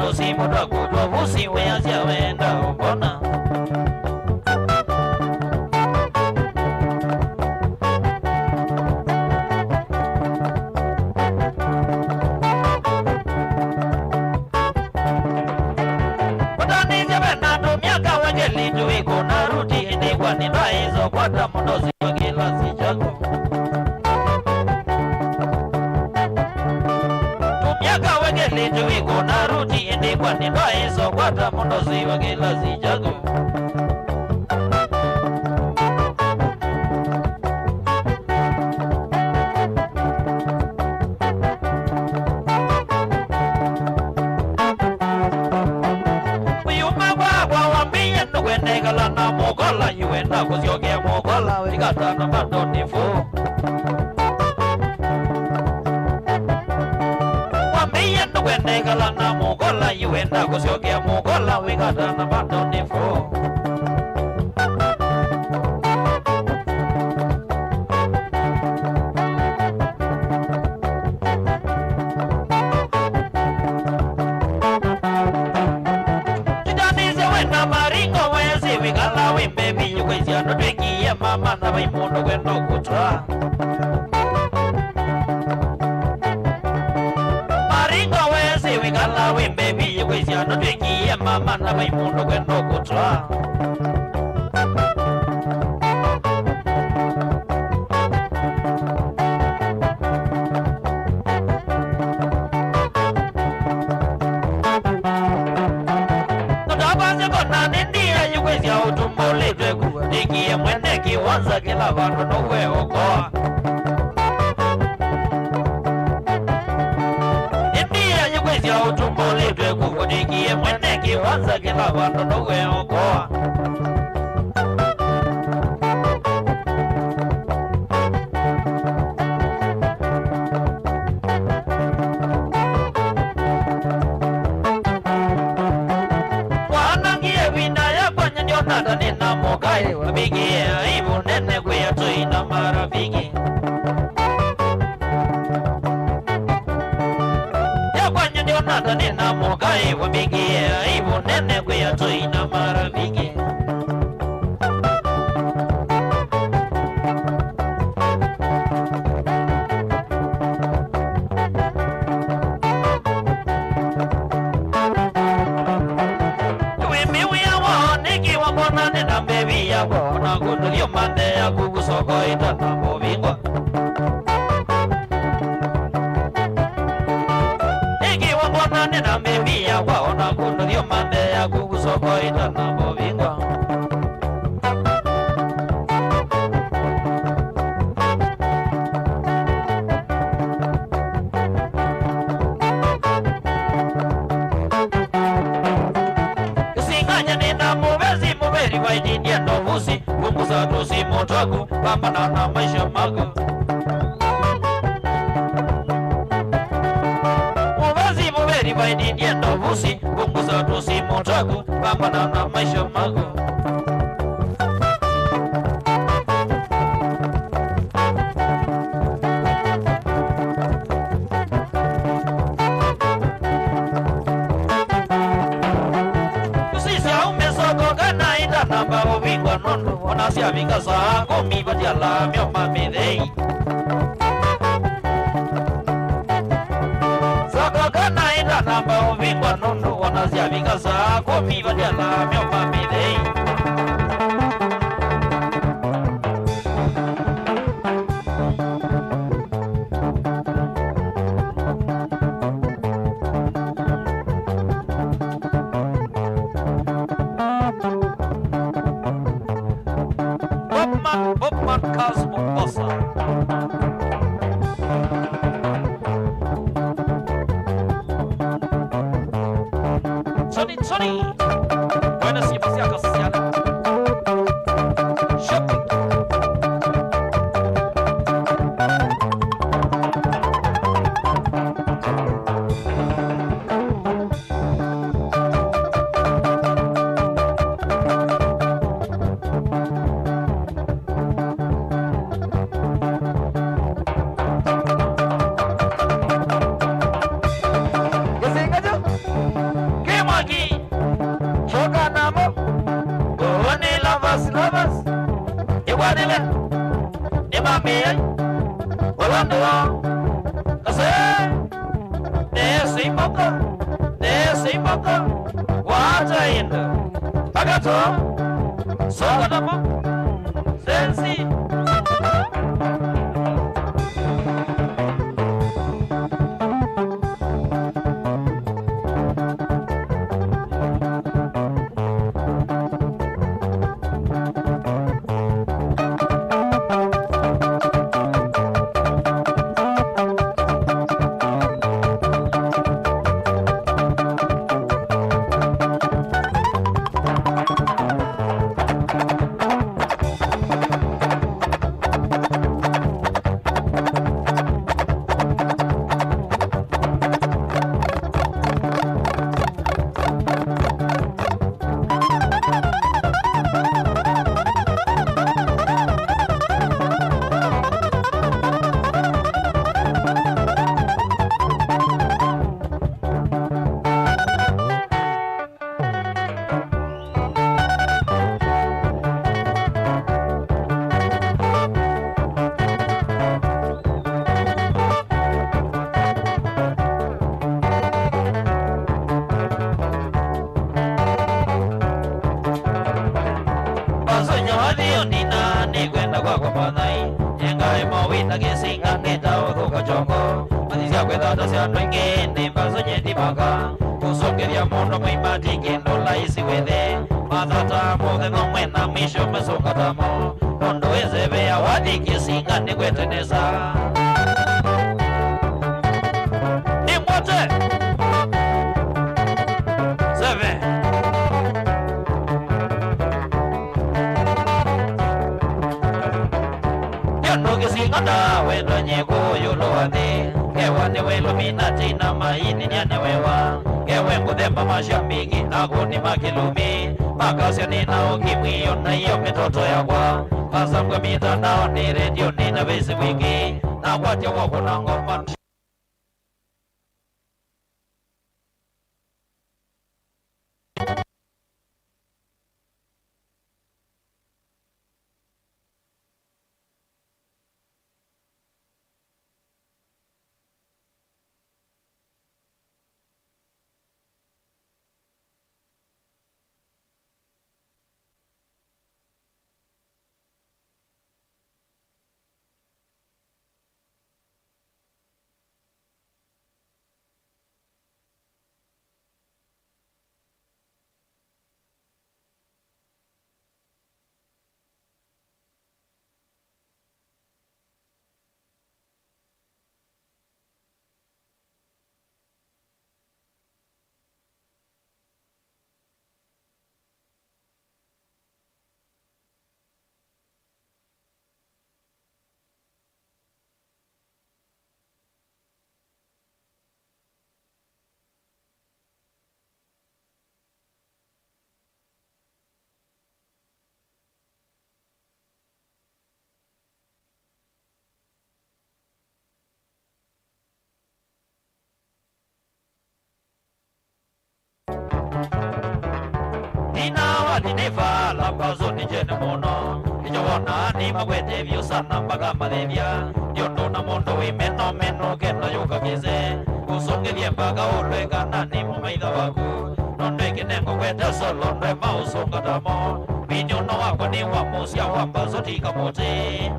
dosi moda kutwa busi weazia wenda ubona. Kwata mundozi wa kilasi chako tumyaka wegeli tuwiko na ruti indi kwa nimba iso kwata mundozi wa kilasi chako uyuma kwa wambia nukwende kalana mokola yuenda kuzioge mokola wikata na madonifu wambia nukwende kalana mokola yuenda kuzioge mokola wikata na madonifu mama na maimundo kwendo kutra maringo wezi wikala wimbe biyi kwezia notwekiye mama na maimundo kwendo kutra notabaze kona nindia yukwezia utumbole tweku nikie mwende kiwanza kila vandu nowe okoa india yukwezia utumbole tweku nikie mwende kiwanza kila vandu nowe okoa nina mokai wabigi aibu nene kuya tuina marafiki ya kwanya ndio nata nina mokai wabigi aibu nene kuya tuina marafiki na kundulio mande ya kukusoko ita na movingwa iki wambona nina mbebi ya wao na kundulio mande ya kukusoko ita na movingwa kisinganya nina mubezi muberi waidindia novusi punguza dosi motaku pambana na maisha mako mubezi muberi waidindia novusi punguza dosi motaku pambana na maisha mako namba ubingwa nondo wanasia vikasa komi badiala mio mamidei saka kana ina namba ubingwa nondo wanasia vikasa komi badiala mio mamidei Bobman Cosmo Bossa Tony buenas y pasiacas shopping mia walanda ase desi maka waja inda agato sogadama sensi Nifa la pazo ni jene mono Ijona ni magwete vio sana mpaga madevia Yondo na mondo we meno kena yoka kize Usongelie mpaga olwe gana ni mumaida waku Nonde kinengo kwete solo nwe mausonga damo Minyo no wako ni wamusia wambazo tika mote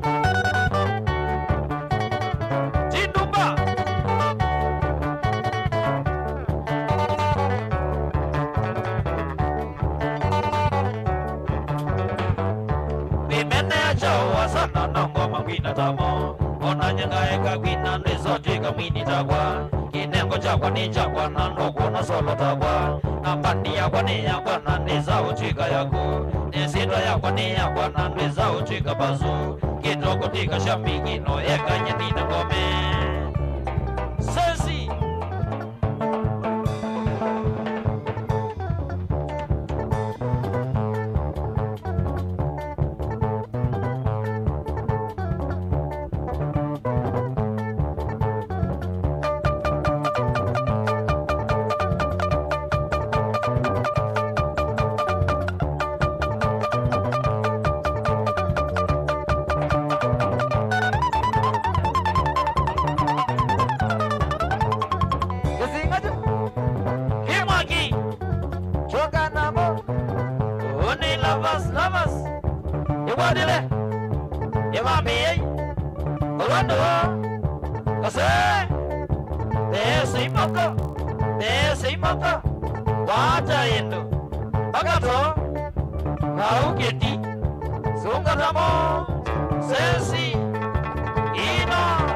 Jindumba Sana nongo mawina tamo Ona nyanga eka wina nezo jika mini tagwa Kinengo chakwa ni chakwa na ndogo na solo tagwa Na pandi yakwa ni yakwa na neza uchika yaku Nesito yakwa ni yakwa na neza uchika bazu Kitoko tika shambiki no eka nyanina gome Sensi Adile Yamami Orlando Kase Desi maka Waja Indo Agato Kau Kiti Sungaramo Sensi Ina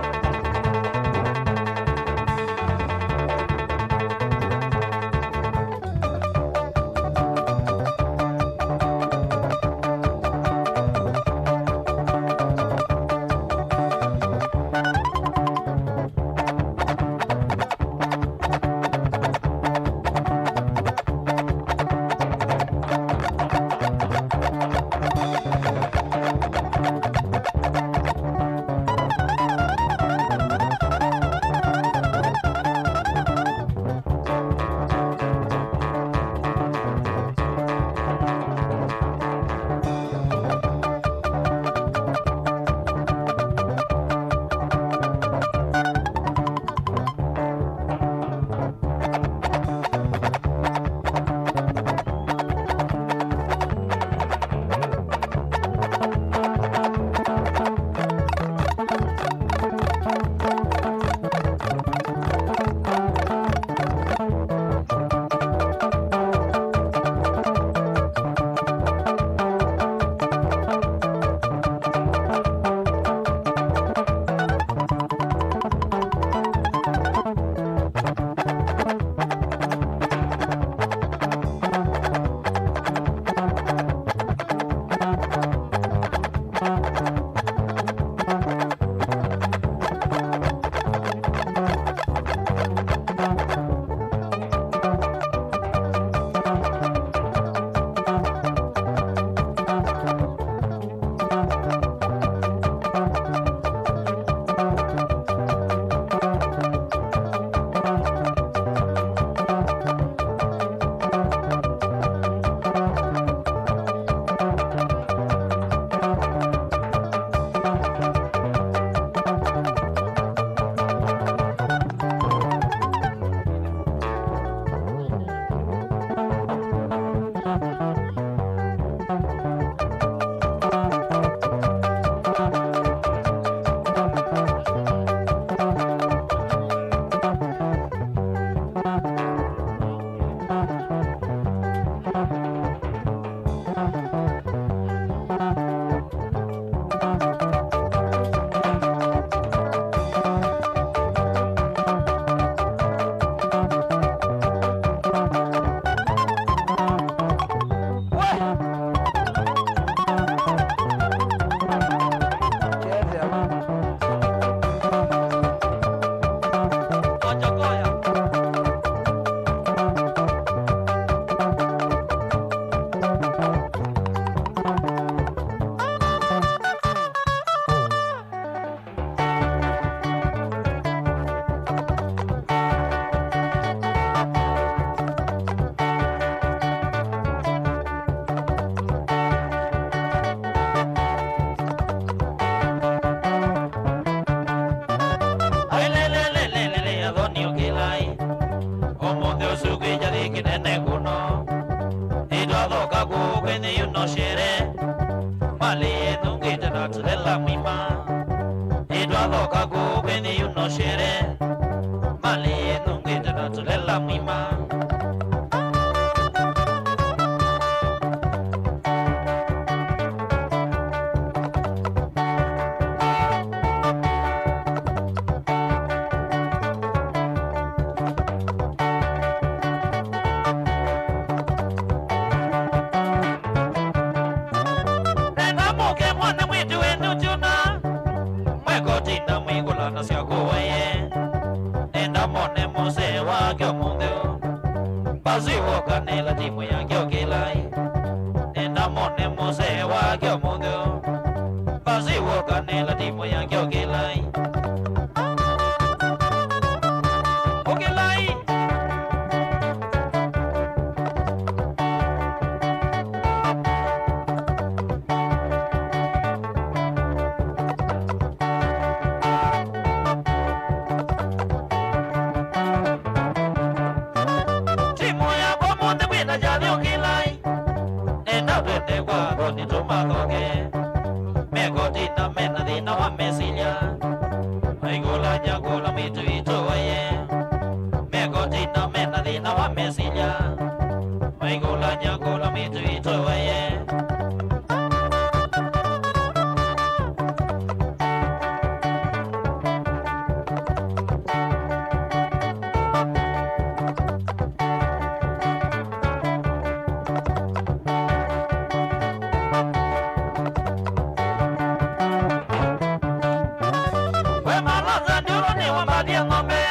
Waza nduru ni wambadia ng'ombe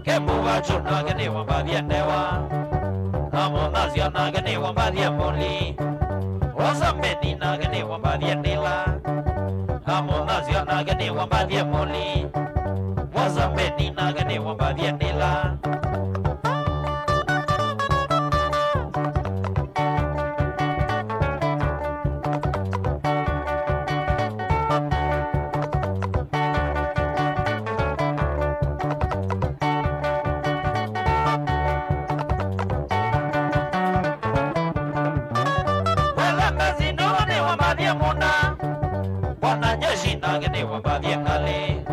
Kembu wachuna gani wambadia newa Amonazia na gani wambadia moli Waza mbeni na gani wambadia nila Amonazia na gani wambadia moli Waza mbeni na gani wambadia nila Nagani wambadhia kale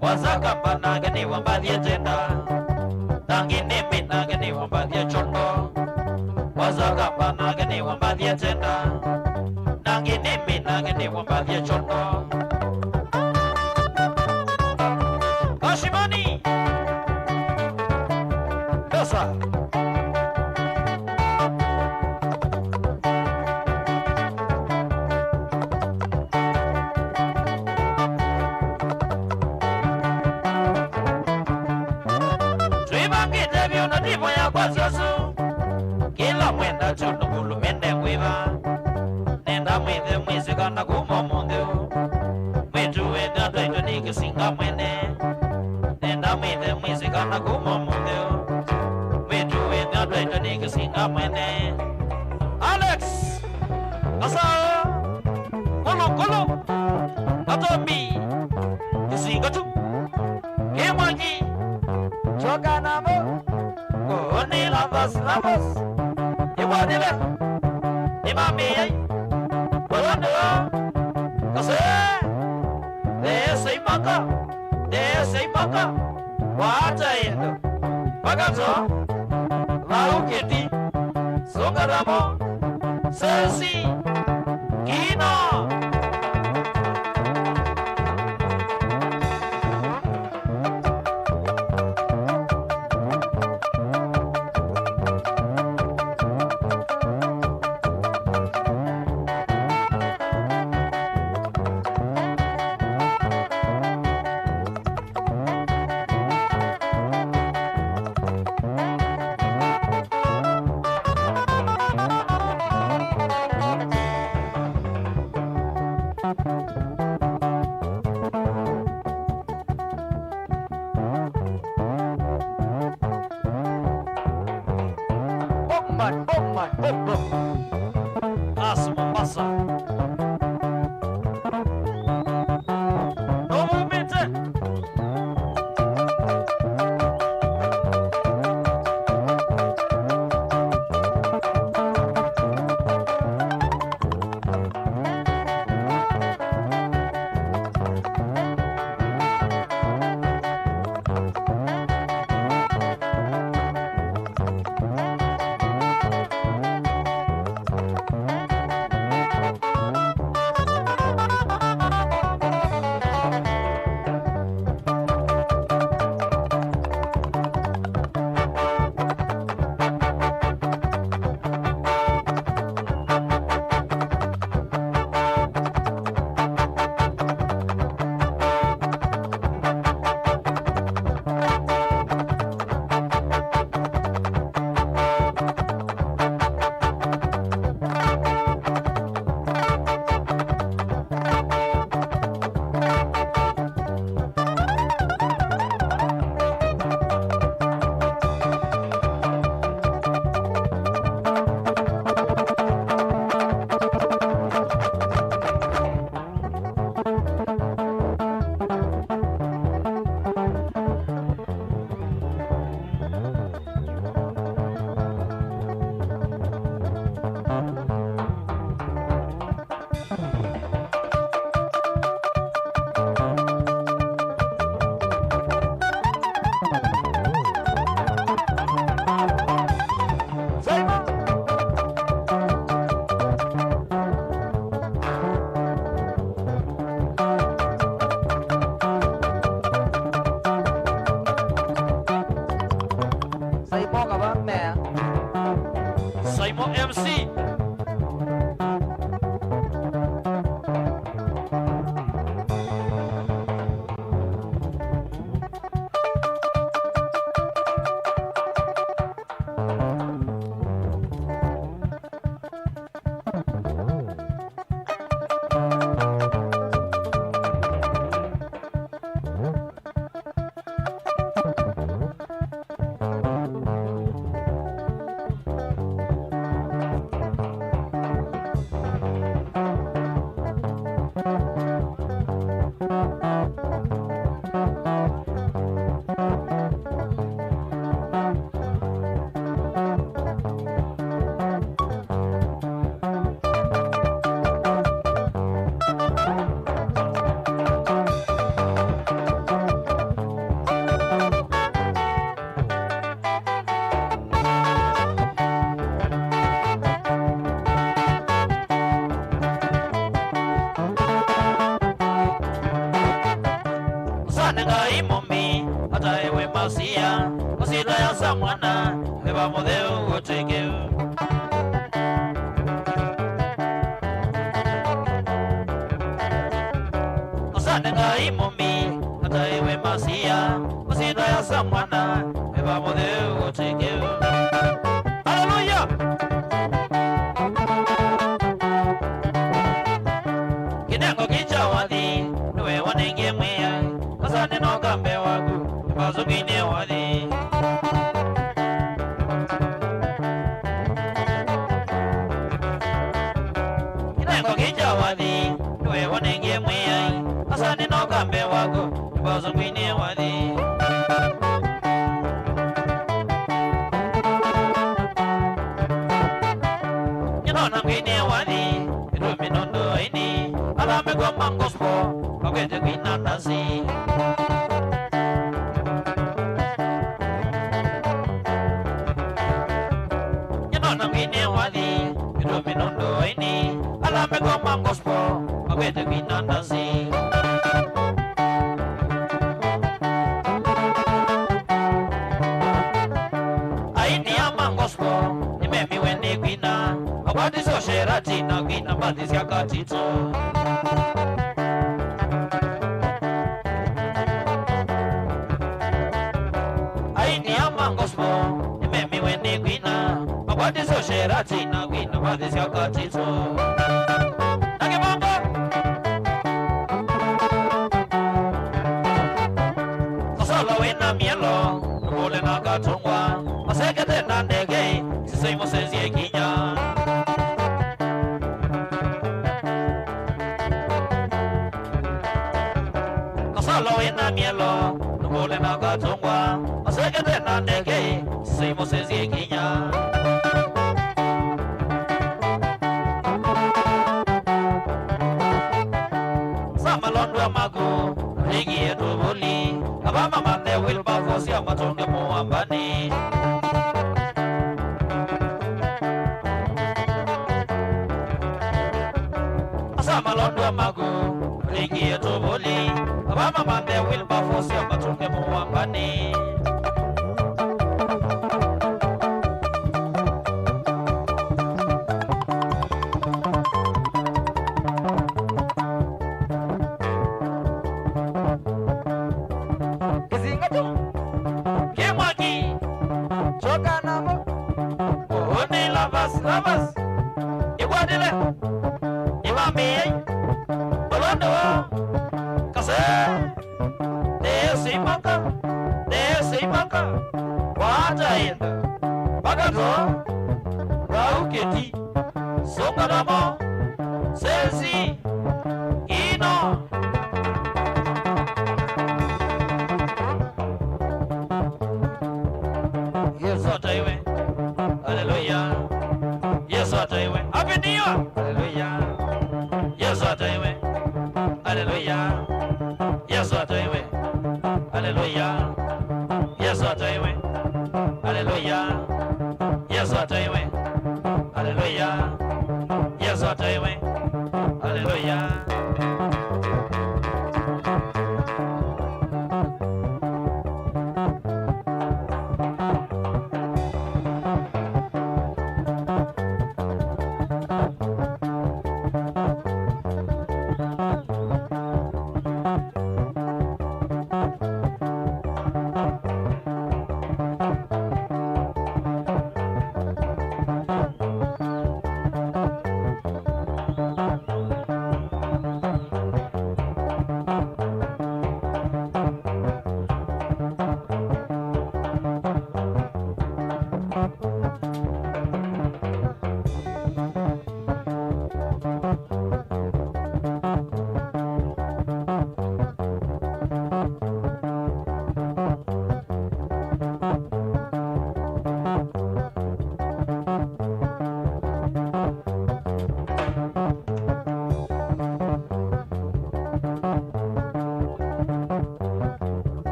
Wazakamba nagani wambadhia tenda Nanginimi nagani wambadhia chondo Wazakamba nagani wambadhia tenda Nanginimi nagani wambadhia chondo Kashimani Pesa Kila mwenda chono kulu mende mwiva Nenda mwithe mwisika na kuma mundu Mwitu weda dweto niki singa mwene Nenda mwithe mwisika na kuma mundu Mwitu weda dweto niki singa mwene Alex Asao Kolo Atombi Kisinga tu Kimwaki Choka namo Oni lavas Iwadile Imami Walando Kase Dese imaka Wata indo Bagato Lau kiti Sogaramo Sesi Kino ngai mombi hata ewe masia kusita ya samwana eba modeu utekeu kusane ngai mombi hata ewe masia kusita ya samwana eba modeu utekeu. Hallelujah. Kinengo kichawadi nuwe wanenge mwea kasane no kambe wagu bazugine wadi Kinengo kichawadi nuwe wanenge mwea kasane no kambe wagu bazugine wadi Nyinona mwine wadi Iluminondo ini Alame kwa mangospo Kawete kwina nasi Nyinona mwine wadi Iluminondo ini Alame kwa mangospo Kawete kwina nasi Aini ya mangospo Nimemi wende kwina Abadi so sherati na kwina Badi siya katito Aini ya mangospo Nimemi wende kwina Abadi so sherati na kwina Badi siya katito Nage mambo Kasala wena mielo Nubole na katungwa Masekete na ndege Sisei mosezi ekinya Kasala wena mielo Nubole na katungwa Masekete na ndege Sisei mosezi ekinya Samalondwa magu Rigi etu buli Abama mande wilba Fosi amatonge muambani Samalondwa magu Rigi etu buli Abama mande wilba Fosi amatonge muambani Labas, iguadile, imami, bolondo, kase, desi maka, wajayenda, bagato, rauketi, songaramo, sensi, ino. Yes, Otaiwe, hallelujah. Yes, Otaiwe. Happy New Year. Hallelujah. Yes, Otaiwe. Hallelujah. Yes, Otaiwe. Hallelujah. Yes, Otaiwe. Hallelujah. Yes, Otaiwe. Hallelujah. Yes, Otaiwe. Hallelujah.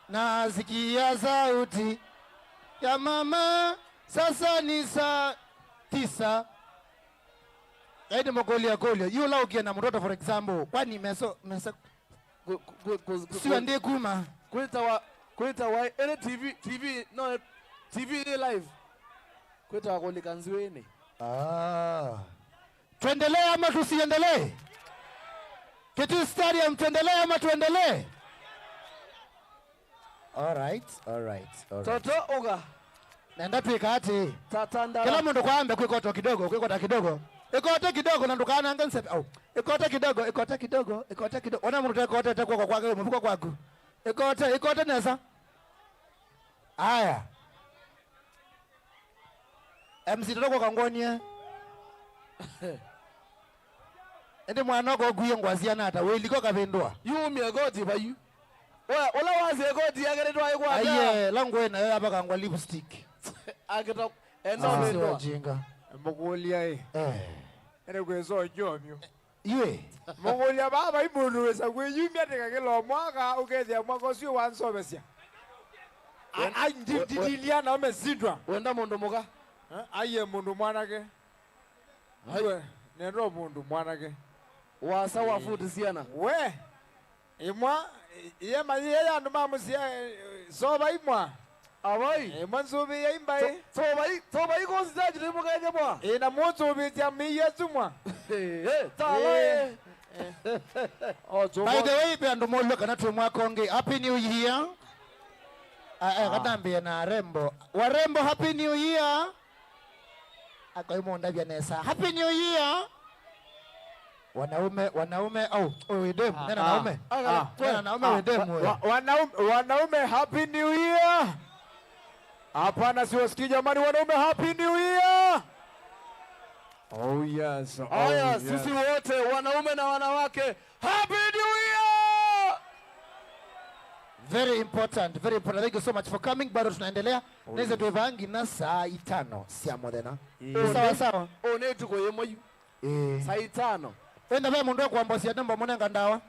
Nasikia sauti ya mama Sasa ni saa 9. Yaani mgolia golia. Yule ukienda mtoto for example, kwani meso sio ndiye kuma. Kuita wa any TV live. Kuita wa goli kanziweni. Tuendelee ama tusiendelee? Kitui Stadium tuendelee ama tuendelee? All right. Toto oga. Nenda tuika ati. Tatanda. Kila mtu kwaambe kwikota kidogo. Ikote kidogo na ndukana nganse. Ikote kidogo. Ona mtu ikote tekwa kwake mfuko kwako. Ikote nesa. Aya. MC toko kangonie. Ende mwana ko guye ngwazia nata weliko kabendwa. Yumi agoti bayu. Ola wazi agoti yageredwa yiko ata. Aye, langu na hapa kangwa lipstick. Ageta endo bendwa. Jinga. Mogolia ene kwezo jomyo Iwe. Mogolia baba imundu wesa kweyumya tekakelo mwaka ukethia mwaka sio wansobesia. Ndidilia na umezidwa. Wenda mundu muka. Aye mundu mwanake. Aye nendo mundu mwanake. Wasa wafuti siana. We. Imwa yema yeya ndumamusia soba imwa. Awai. Mansobe ya imbaye. Soba iko sizaji limu kanya mwa. Ina mwosobe tia miye tumwa. Tala. By the way, pe ando molo kana tu mwakonge. Happy New Year. Kadambia na rembo. Warembo Happy New Year. Akaimo ndabia nesa. Happy New Year. Wanaume wedemu. Nena naume. Nena naume wedemu. Wanaume Happy New Year. Hapana siwasikii jamani wanaume Happy New Year. Oh yes. Aya, sisi wote wanaume na wanawake Happy New Year. Very important. Thank you so much for coming. Bado tunaendelea. Neza tuevangi na saa 5. Siamo tena. Sawa. One tuko yemoyu. Saa 5. Wenda vya mundu kwa mbosi ya nembo mwenenga ndawa.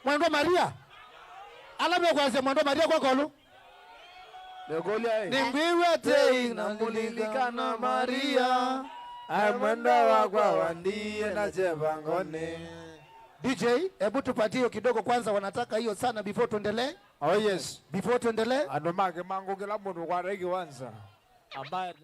Mwendo Maria. Alabia kwa se mwendo Maria kwa kolu. Negolia. Nimbiwe te inamulikana Maria. Mwenda wakwa wandie na chebangone. DJ, hebu tupatie kidogo kwanza, wanataka hiyo sana before tuendelee. Oh yes. Before tuendelee. Anomake mangu kila mundu kwa regi wanza. Ambaye